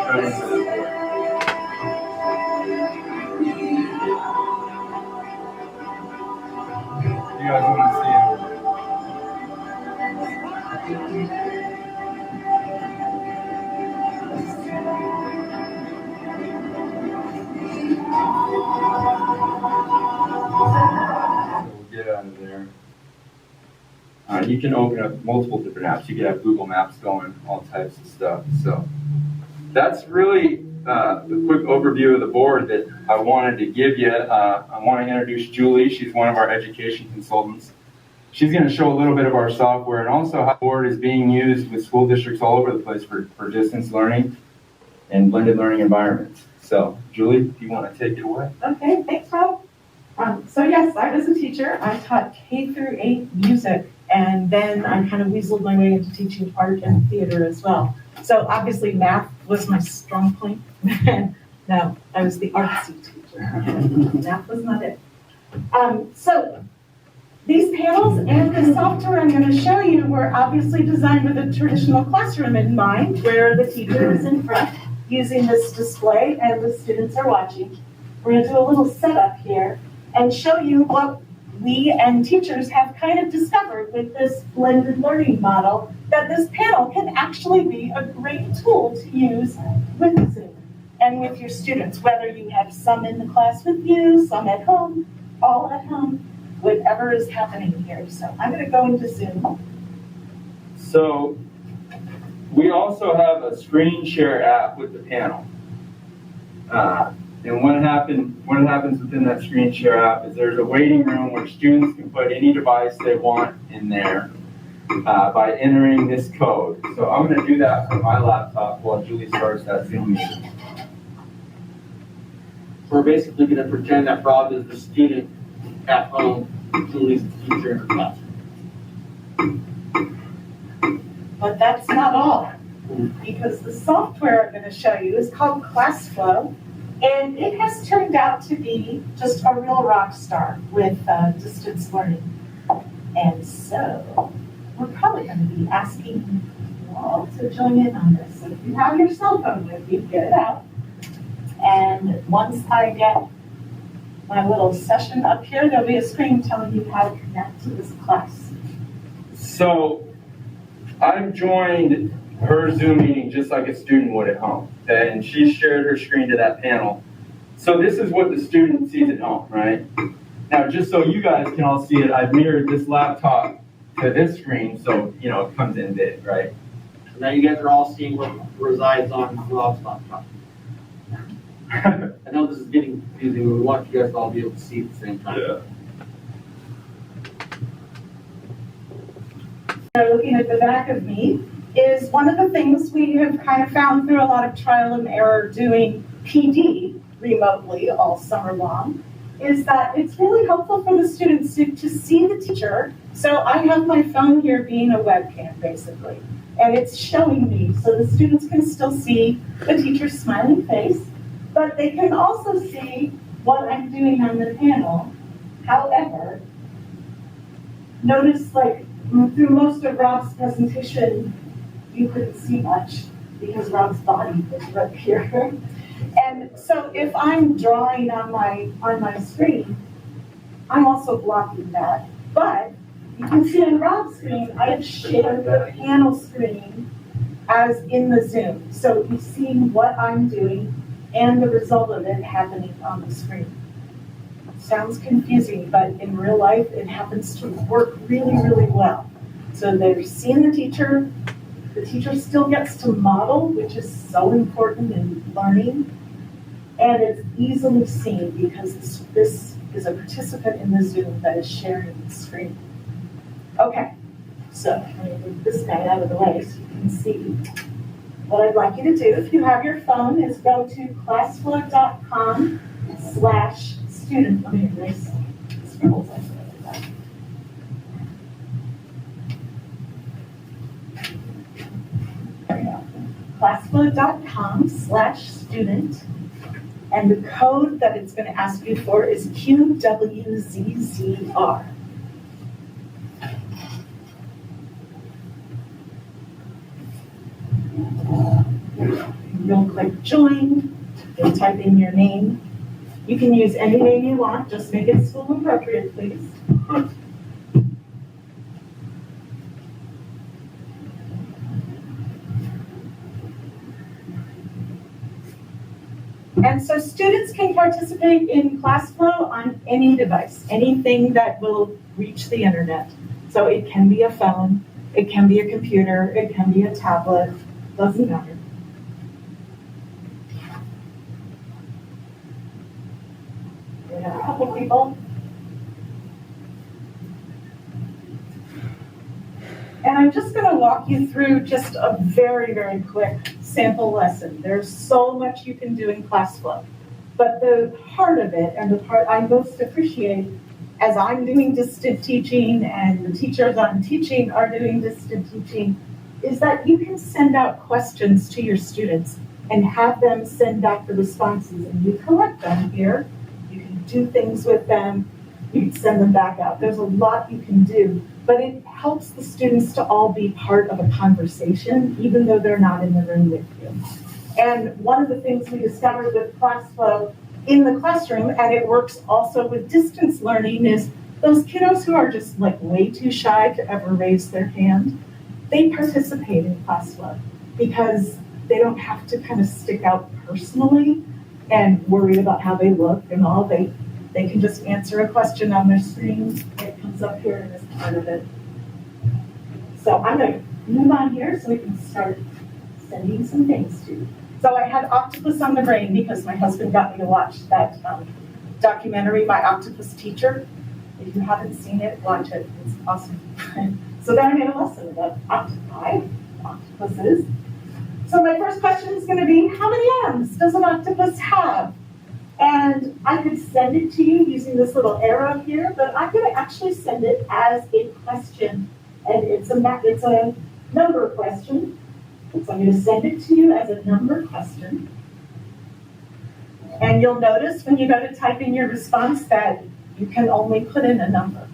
You guys want to see it? Get out of there. You can open up multiple different apps. You can have Google Maps going, all types of stuff. So that's really the quick overview of the board that I wanted to give you. I want to introduce Julie. She's one of our education consultants. She's going to show a little bit of our software and also how the board is being used with school districts all over the place for distance learning and blended learning environments. So Julie, if you want to take it away. Okay, thanks, Rob. So yes, I was a teacher. I taught K through 8 music, and then I kind of weaseled my way into teaching art and theater as well. So obviously math was my strong point. No, I was the artsy teacher. Math was not it. So these panels and the software I'm going to show you were obviously designed with a traditional classroom in mind, where the teacher is in front using this display and the students are watching. We're going to do a little setup here and show you what we and teachers have kind of discovered with this blended learning model, that this panel can actually be a great tool to use with Zoom and with your students, whether you have some in the class with you, some at home, all at home, whatever is happening here. So I'm going to go into Zoom. So we also have a screen share app with the panel. And what happens within that screen share app is there's a waiting room where students can put any device they want in there by entering this code. So I'm going to do that from my laptop while Julie starts that Zoom meeting. We're basically going to pretend that Rob is the student at home, Julie's the teacher in her classroom. But that's not all, because the software I'm going to show you is called ClassFlow, and it has turned out to be just a real rock star with distance learning. And so we're probably going to be asking you all to join in on this. So if you have your cell phone with you, get it out. And once I get my little session up here, there'll be a screen telling you how to connect to this class. So I've joined her Zoom meeting just like a student would at home, okay? And she shared her screen to that panel. So this is what the student sees at home, right? Now, just so you guys can all see it, I've mirrored this laptop to this screen, so, it comes in big, right? Now you guys are all seeing what resides on Rob's laptop. I know this is getting confusing, but we want you guys to all be able to see at the same time. Yeah. Looking at the back of me is one of the things we have kind of found through a lot of trial and error doing PD remotely all summer long, is that it's really helpful for the students to see the teacher. So I have my phone here being a webcam basically, and it's showing me so the students can still see the teacher's smiling face, but they can also see what I'm doing on the panel. However, notice through most of Rob's presentation, you couldn't see much because Rob's body was right here. And so if I'm drawing on my screen, I'm also blocking that. But you can see on Rob's screen, I have shared the panel screen as in the Zoom. So you've seen what I'm doing and the result of it happening on the screen. Sounds confusing, but in real life, it happens to work really, really well. So they're seeing the teacher still gets to model, which is so important in learning, And it's easily seen because this is a participant in the Zoom that is sharing the screen. Okay, so I'm going to move this guy out of the way so you can see. What I'd like you to do, if you have your phone, is go to classflow.com/student. Let me erase scribbles. There we go. Classflow.com/student. And the code that it's going to ask you for is QWZZR. You'll click join, you'll type in your name. You can use any name you want, just make it school appropriate, please. And so students can participate in ClassFlow on any device, anything that will reach the internet. So it can be a phone, it can be a computer, it can be a tablet, doesn't matter. We have a couple people. And I'm just going to walk you through just a very, very quick sample lesson. There's so much you can do in ClassFlow. But the heart of it, and the part I most appreciate as I'm doing distant teaching and the teachers I'm teaching are doing distant teaching, is that you can send out questions to your students and have them send back the responses, and you collect them here. You can do things with them. You can send them back out. There's a lot you can do, but it helps the students to all be part of a conversation, even though they're not in the room with you. And one of the things we discovered with ClassFlow in the classroom, and it works also with distance learning, is those kiddos who are just like way too shy to ever raise their hand, they participate in ClassFlow because they don't have to kind of stick out personally and worry about how they look and all. They can just answer a question on their screen. It comes up here and is part of it. So I'm going to move on here so we can start sending some things to you. So I had Octopus on the Brain because my husband got me to watch that documentary, My Octopus Teacher. If you haven't seen it, watch it. It's awesome. So then I made a lesson about octopuses. So my first question is going to be, how many arms does an octopus have? And I could send it to you using this little arrow here, but I'm going to actually send it as a question. And it's a number question. So I'm going to send it to you as a number question. And you'll notice when you go to type in your response that you can only put in a number.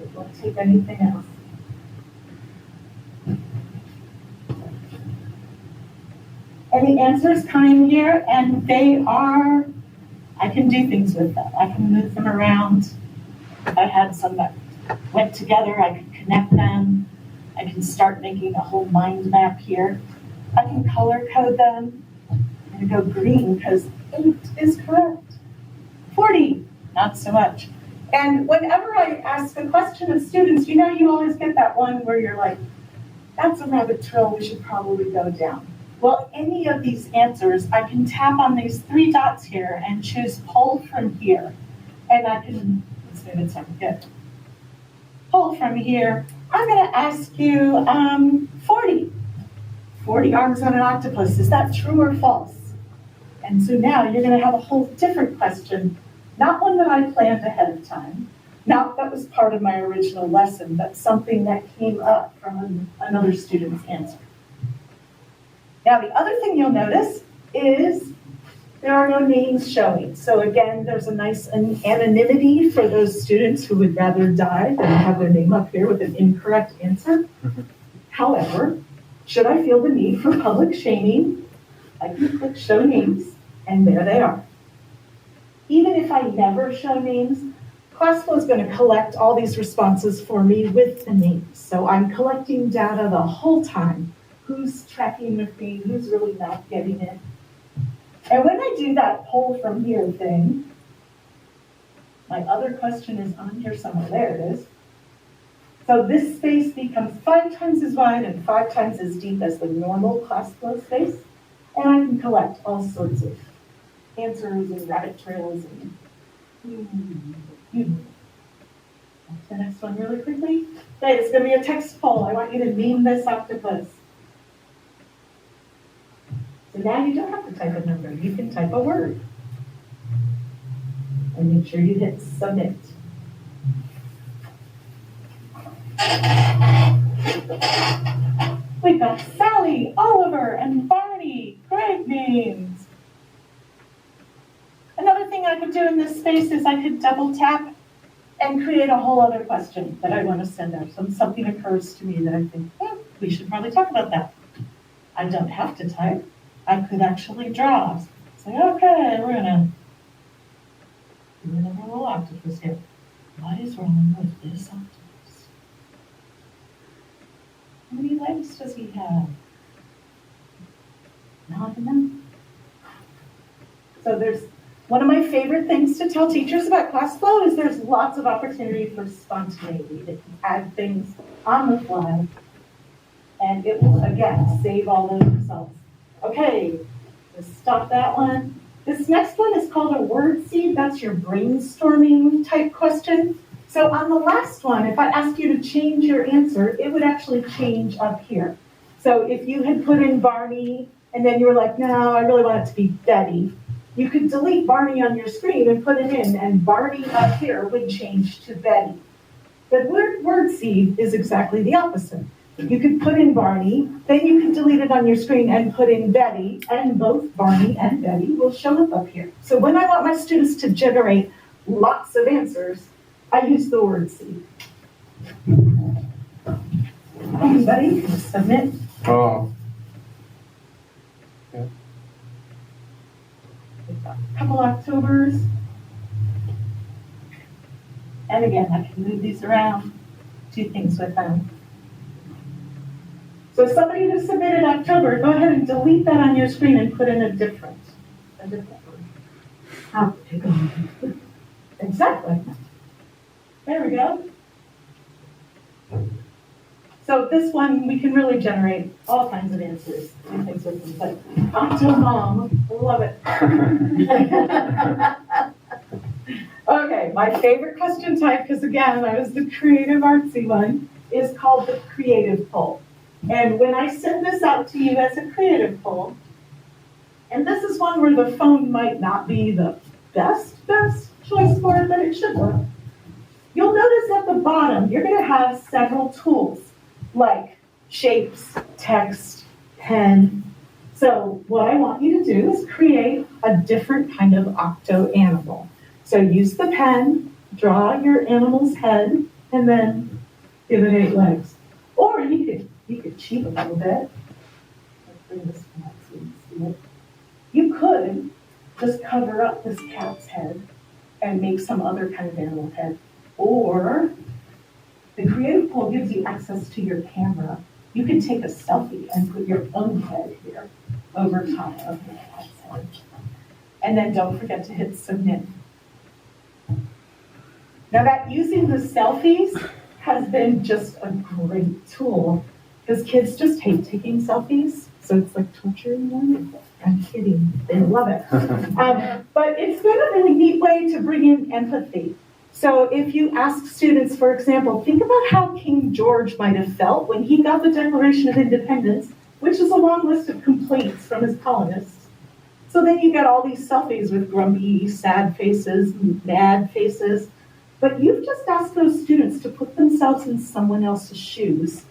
It won't take anything else. And the answers come in here, and I can do things with them. I can move them around. I had some that went together. I can connect them. I can start making a whole mind map here. I can color code them. I'm going to go green because 8 is correct. 40, not so much. And whenever I ask a question of students, you always get that one where you're like, that's a rabbit trail, we should probably go down. Well, any of these answers, I can tap on these 3 dots here and choose pull from here. And I can, let's move it so I can get pull from here. I'm going to ask you 40 arms on an octopus. Is that true or false? And so now you're going to have a whole different question, not one that I planned ahead of time, not that was part of my original lesson, but something that came up from another student's answer. Now, the other thing you'll notice is there are no names showing. So again, there's a nice anonymity for those students who would rather die than have their name up here with an incorrect answer. However, should I feel the need for public shaming, I can click show names, and there they are. Even if I never show names, ClassFlow is going to collect all these responses for me with the names. So I'm collecting data the whole time. Who's tracking with me, who's really not getting it. And when I do that pull from here thing, my other question is on here somewhere. There it is. So this space becomes 5 times as wide and 5 times as deep as the normal ClassFlow space. And I can collect all sorts of answers and rabbit trails and, What's the next one really quickly? Okay, it's gonna be a text poll. I want you to name this octopus. So now you don't have to type a number, you can type a word. And make sure you hit submit. We've got Sally, Oliver, and Barney. Great names. Another thing I could do in this space is I could double tap and create a whole other question that I want to send out. Something occurs to me that I think, we should probably talk about that. I don't have to type. I could actually draw. Say, okay, we're gonna do another little octopus here. What is wrong with this octopus? How many legs does he have? Not enough. So there's one of my favorite things to tell teachers about class flow is there's lots of opportunity for spontaneity. They can add things on the fly, and it will, again, save all those results. Okay, let's stop that one. This next one is called a word seed. That's your brainstorming type question. So on the last one, if I asked you to change your answer, it would actually change up here. So if you had put in Barney, and then you were like, no, I really want it to be Betty, you could delete Barney on your screen and put it in, and Barney up here would change to Betty. The word seed is exactly the opposite. You could put in Barney, then you can delete it on your screen and put in Betty, and both Barney and Betty will show up here. So when I want my students to generate lots of answers, I use the word seed. Anybody can submit. Oh. A couple Octobers. And again, I can move these around, do things with them. So somebody who submitted October, go ahead and delete that on your screen and put in a different word. Exactly. There we go. So this one, we can really generate all kinds of answers, do things with them, but Octomom, love it. Okay, my favorite question type, because again, I was the creative artsy one, is called the creative poll. And when I send this out to you as a creative poll, and this is one where the phone might not be the best choice for it, but it should work. You'll notice at the bottom, you're gonna have several tools, like shapes, text, pen. So what I want you to do is create a different kind of octo animal. So use the pen, draw your animal's head, and then give it 8 legs. Or you could cheat a little bit. Let's bring this one up so you can see it. You could just cover up this cat's head and make some other kind of animal head. Or the creative poll gives you access to your camera. You can take a selfie and put your own head here over top of the cat's head. And then don't forget to hit submit. Now that using the selfies has been just a great tool because kids just hate taking selfies. So it's like torturing them. I'm kidding, they love it. But it's been a really neat way to bring in empathy. So if you ask students, for example, think about how King George might have felt when he got the Declaration of Independence, which is a long list of complaints from his colonists. So then you get all these selfies with grumpy, sad faces, mad faces. But you've just asked those students to put themselves in someone else's shoes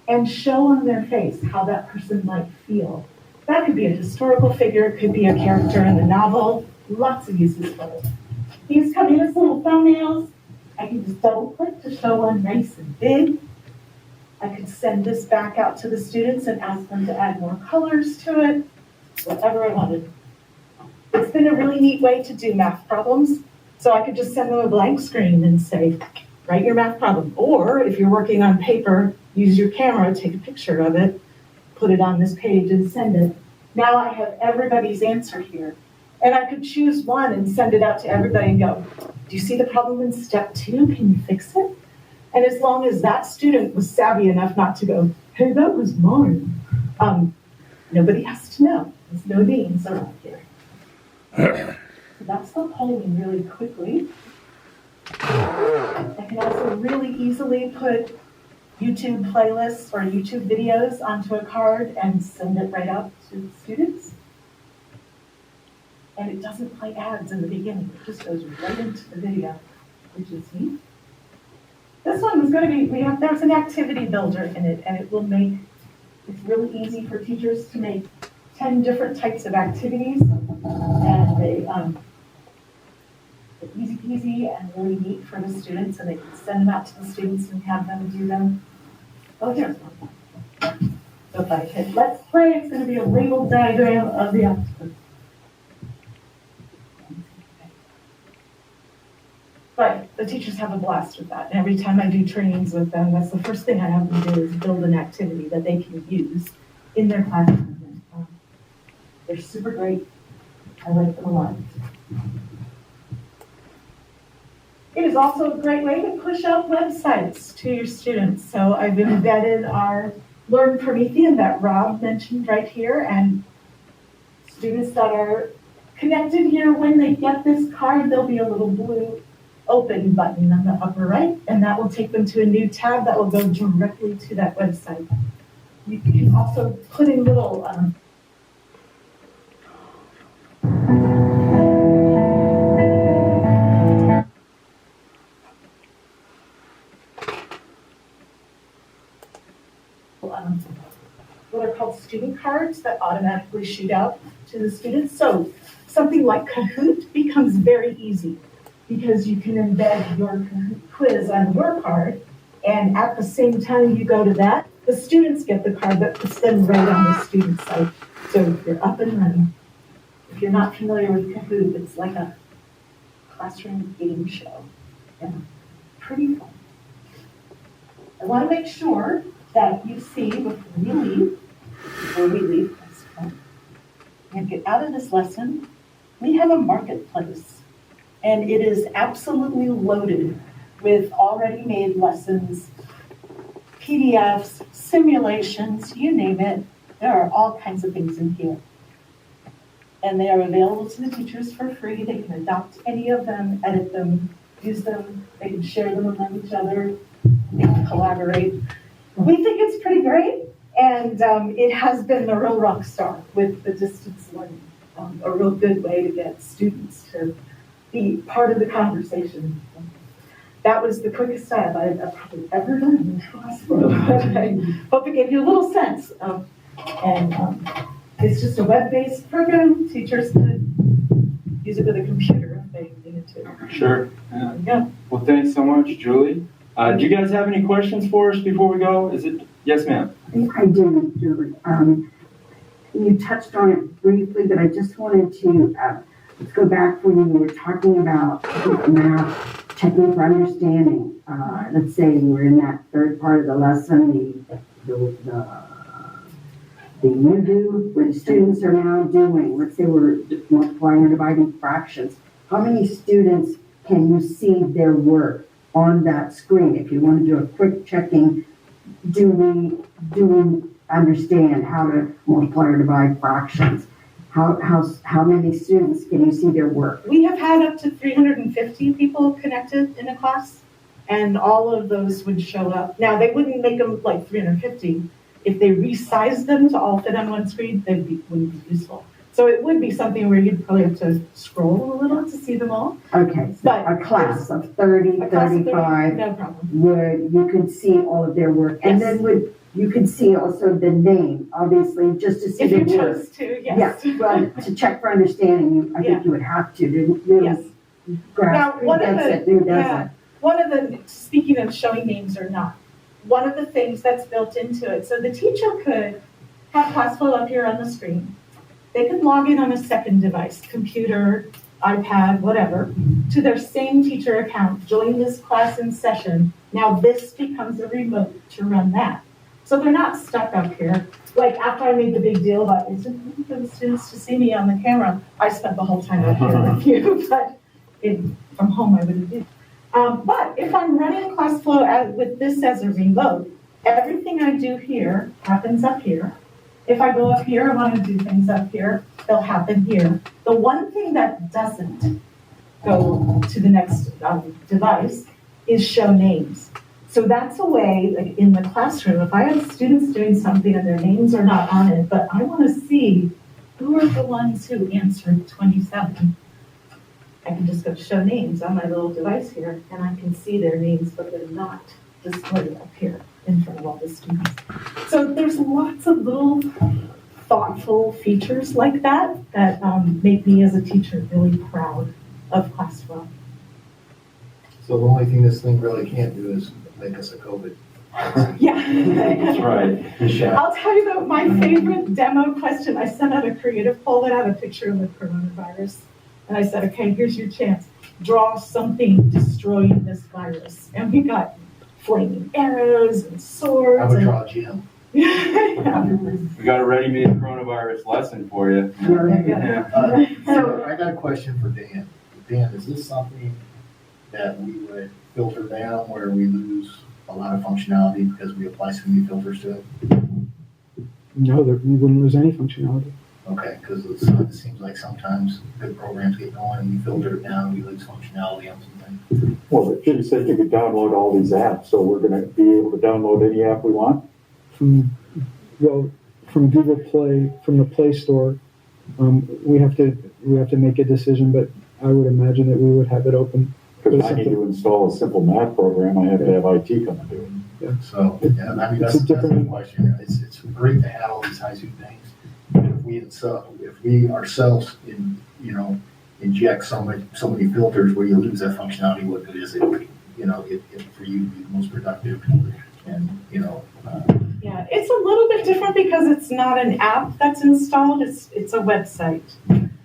and show on their face how that person might feel. That could be a historical figure, it could be a character in the novel, lots of uses for it. These come in as little thumbnails. I can just double click to show one nice and big. I could send this back out to the students and ask them to add more colors to it, whatever I wanted. It's been a really neat way to do math problems. So I could just send them a blank screen and say, write your math problem. Or if you're working on paper, use your camera, take a picture of it, put it on this page and send it. Now I have everybody's answer here. And I could choose one and send it out to everybody and go, do you see the problem in step 2? Can you fix it? And as long as that student was savvy enough not to go, hey, that was mine. Nobody has to know. There's no names around here. So that's the polling really quickly. I can also really easily put YouTube playlists or YouTube videos onto a card and send it right out to students. And it doesn't play ads in the beginning, it just goes right into the video, which is neat. This one is going to be, there's an activity builder in it, and it's really easy for teachers to make 10 different types of activities, and they're easy peasy and really neat for the students, and they can send them out to the students and have them do them. Oh, there's one. So if I hit let's play, it's going to be a labeled diagram of the activity. But the teachers have a blast with that. And every time I do trainings with them, that's the first thing I have them do is build an activity that they can use in their classroom. They're super great. I like them a lot. It is also a great way to push out websites to your students. So I've embedded our Learn Promethean that Rob mentioned right here, and students that are connected here, when they get this card, there'll be a little blue open button on the upper right, and that will take them to a new tab that will go directly to that website. You can also put in little what are called student cards that automatically shoot out to the students. So something like Kahoot becomes very easy, because you can embed your quiz on your card, and at the same time you go to that, the students get the card that puts them right on the student site. So you're up and running. If you're not familiar with Kahoot, it's like a classroom game show, and pretty fun. I want to make sure that you see before we leave, and get out of this lesson, we have a marketplace. And it is absolutely loaded with already made lessons, PDFs, simulations, you name it. There are all kinds of things in here. And they are available to the teachers for free. They can adopt any of them, edit them, use them. They can share them among each other. They can collaborate. We think it's pretty great. And it has been a real rock star with the distance learning, a real good way to get students to be part of the conversation. That was the quickest dive I've probably ever done in this class. I hope it gave you a little sense. It's just a web-based program. Teachers can use it with a computer if they needed to. Sure. Yeah. Well, thanks so much, Julie. Do you guys have any questions for us before we go? Yes, ma'am. I do, Julie. You touched on it briefly, but I just wanted to let's go back when you were talking about math, checking for understanding. Let's say we're in that third part of the lesson, the you do, where the students are now doing. Let's say we're multiplying or dividing fractions. How many students can you see their work on that screen? If you want to do a quick checking, do we understand how to multiply or divide fractions? How many students can you see their work? We have had up to 350 people connected in a class, and all of those would show up. Now, they wouldn't make them like 350. If they resized them to all fit on one screen, they wouldn't be useful. So it would be something where you'd probably have to scroll a little to see them all. Okay, so but a class of 30, 35, no problem. You could see all of their work. And Yes. then you could see also the name, obviously, just to see If the you work. chose to, yes. Yeah, well, to check for understanding, I think you would have to really Yes. grasp who gets it, who doesn't. One of the, speaking of showing names or not, one of the things that's built into it, so the teacher could have ClassFlow up here on the screen. They could log in on a second device, computer, iPad, whatever, to their same teacher account, join this class in session. Now this becomes a remote to run that. So they're not stuck up here. Like after I made the big deal about it's important for the students to see me on the camera, I spent the whole time up here with you, but from home I wouldn't do. But if I'm running ClassFlow with this as a remote, everything I do here happens up here. If I go up here, I want to do things up here, they'll happen here. The one thing that doesn't go to the next device is show names. So that's a way, like in the classroom, if I have students doing something and their names are not on it, but I want to see who are the ones who answered 27, I can just go to show names on my little device here, and I can see their names, but they're not displayed up here in front of all the students. So there's lots of little thoughtful features like that that make me as a teacher really proud of Class 12. So the only thing this thing really can't do is make us a COVID. Yeah. That's right. I'll tell you though, my favorite demo question, I sent out a creative poll that had a picture of the coronavirus. And I said, okay, here's your chance. Draw something destroying this virus. And we got flaming arrows and swords. I would draw a gym. Yeah. We got a ready-made coronavirus lesson for you. So I got a question for Dan. Dan, is this something that we would filter down where we lose a lot of functionality because we apply so many filters to it? No, you wouldn't lose any functionality. Okay, because it seems like sometimes good programs get going and we filter it down, we lose functionality on something. Well, the kid said you could download all these apps, so we're gonna be able to download any app we want? From Google Play, from the Play Store, we have to make a decision, but I would imagine that we would have it open. Because I need to install a simple math program, I have to have IT come and do it. So, yeah, I mean, that's a question. It's great to have all these high-speed things. But if we ourselves inject so many filters where you lose that functionality, what good is it? If for you to be the most productive and Yeah, it's a little bit different because it's not an app that's installed, it's a website.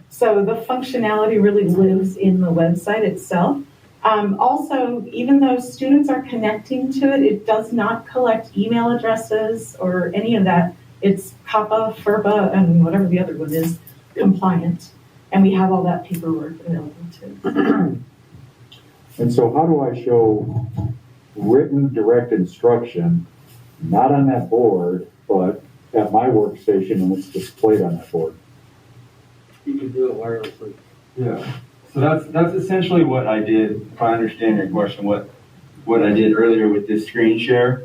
So the functionality really lives in the website itself. Also, even though students are connecting to it, it does not collect email addresses or any of that. It's COPPA, FERPA, and whatever the other one is, compliant. And we have all that paperwork available too. And so how do I show written direct instruction, not on that board, but at my workstation and it's displayed on that board? You can do it wirelessly. Yeah. So that's essentially what I did, if I understand your question, what I did earlier with this screen share.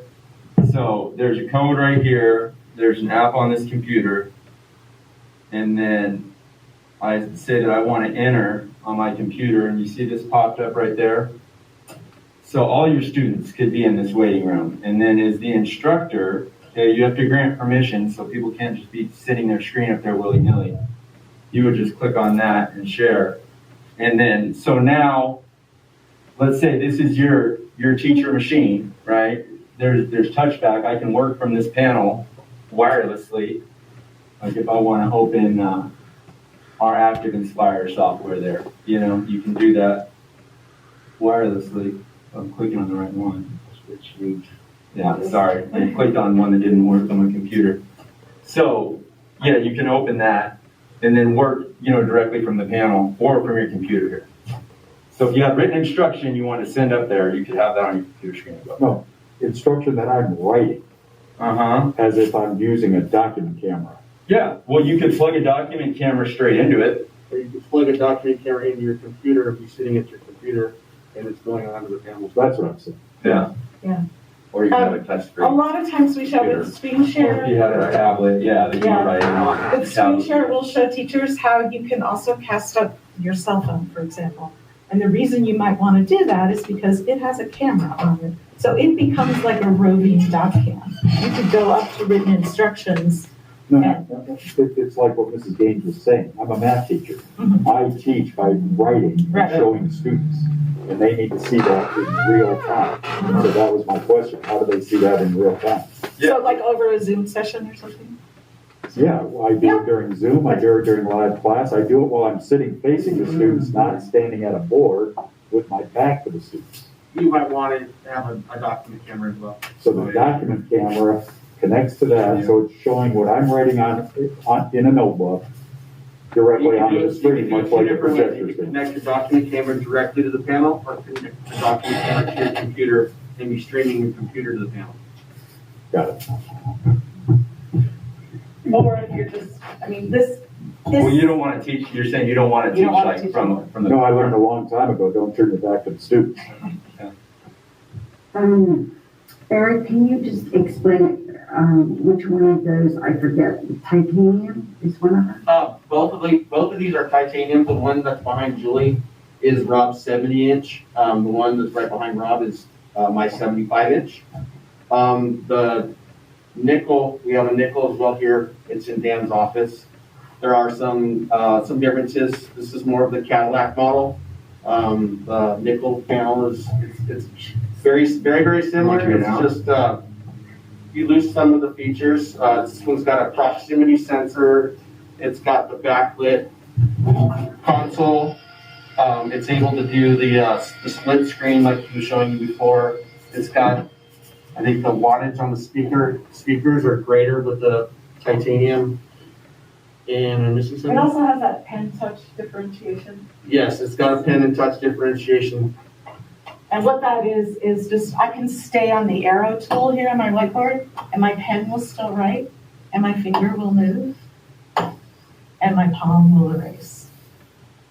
So there's a code right here, there's an app on this computer, and then I say that I want to enter on my computer, and you see this popped up right there? So all your students could be in this waiting room, and then as the instructor, you have to grant permission so people can't just be sitting their screen up there willy-nilly. You would just click on that and share. And then, so now, let's say this is your teacher machine, right? There's touchback. I can work from this panel wirelessly. Like if I want to open our Active Inspire software there, you can do that wirelessly. I'm clicking on the right one. Yeah, sorry. I clicked on one that didn't work on my computer. So, yeah, you can open that and then work, directly from the panel or from your computer here. So if you have written instruction you want to send up there, you could have that on your computer screen as well. No, instruction that I'm writing. As if I'm using a document camera. Yeah, well, you could plug a document camera straight into it. Or you can plug a document camera into your computer if you're sitting at your computer and it's going onto the panel. That's what I'm saying. Yeah. Yeah. Or you can have a touch A screen. lot of times we show with screen Or share. if you had a tablet, yeah, that you Yeah. can write on. With screen share, we'll show teachers how you can also cast up your cell phone, for example. And the reason you might want to do that is because it has a camera on it. So it becomes like a roving doc cam. You could go up to written instructions. No, it's like what Mrs. Gaines was saying. I'm a math teacher. I teach by writing and Right. showing students, and they need to see that in real time. So that was my question. How do they see that in real time? So like over a Zoom session or something? Yeah, well, I do it during Zoom, I do it during live class, I do it while I'm sitting facing the students, not standing at a board with my back to the students. You might want to have a document camera as well. So the document camera connects to that, so it's showing what I'm writing on in a notebook directly on the screen, much like a projector You can screen. connect your document camera directly to the panel, or connect the document camera to your computer and be streaming your computer to the panel. Got it. Or if you're just, I mean, this, Well, you don't want to teach, you're saying you don't want to You teach don't wanna like teach from the. No, I learned a long time ago, don't turn it back to the students. Eric, can you just explain, which one of those, I forget, titanium is one of them? Both of these are titanium. The one that's behind Julie is Rob's 70-inch. The one that's right behind Rob is my 75-inch. The nickel, we have a nickel as well here. It's in Dan's office. There are some differences. This is more of the Cadillac model. The nickel panel it's very, very, very similar. It's just you lose some of the features. This one's got a proximity sensor. It's got the backlit console. It's able to do the split screen like he was showing you before. It's got, I think the wattage on the speakers are greater with the titanium. And I'm missing it something? also has that pen touch differentiation. Yes, it's got a pen and touch differentiation. And what that is just, I can stay on the arrow tool here on my whiteboard, and my pen will still write, and my finger will move, and my palm will erase.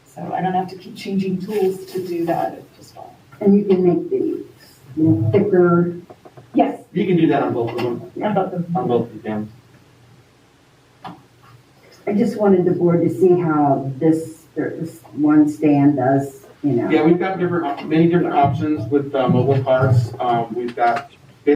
So I don't have to keep changing tools to do that, it just all. And you can make the, thicker. Yes, You can do that on both of them, I thought that. on both of them. I just wanted the board to see how this one stand does, Yeah, we've got many different options with mobile carts. We've got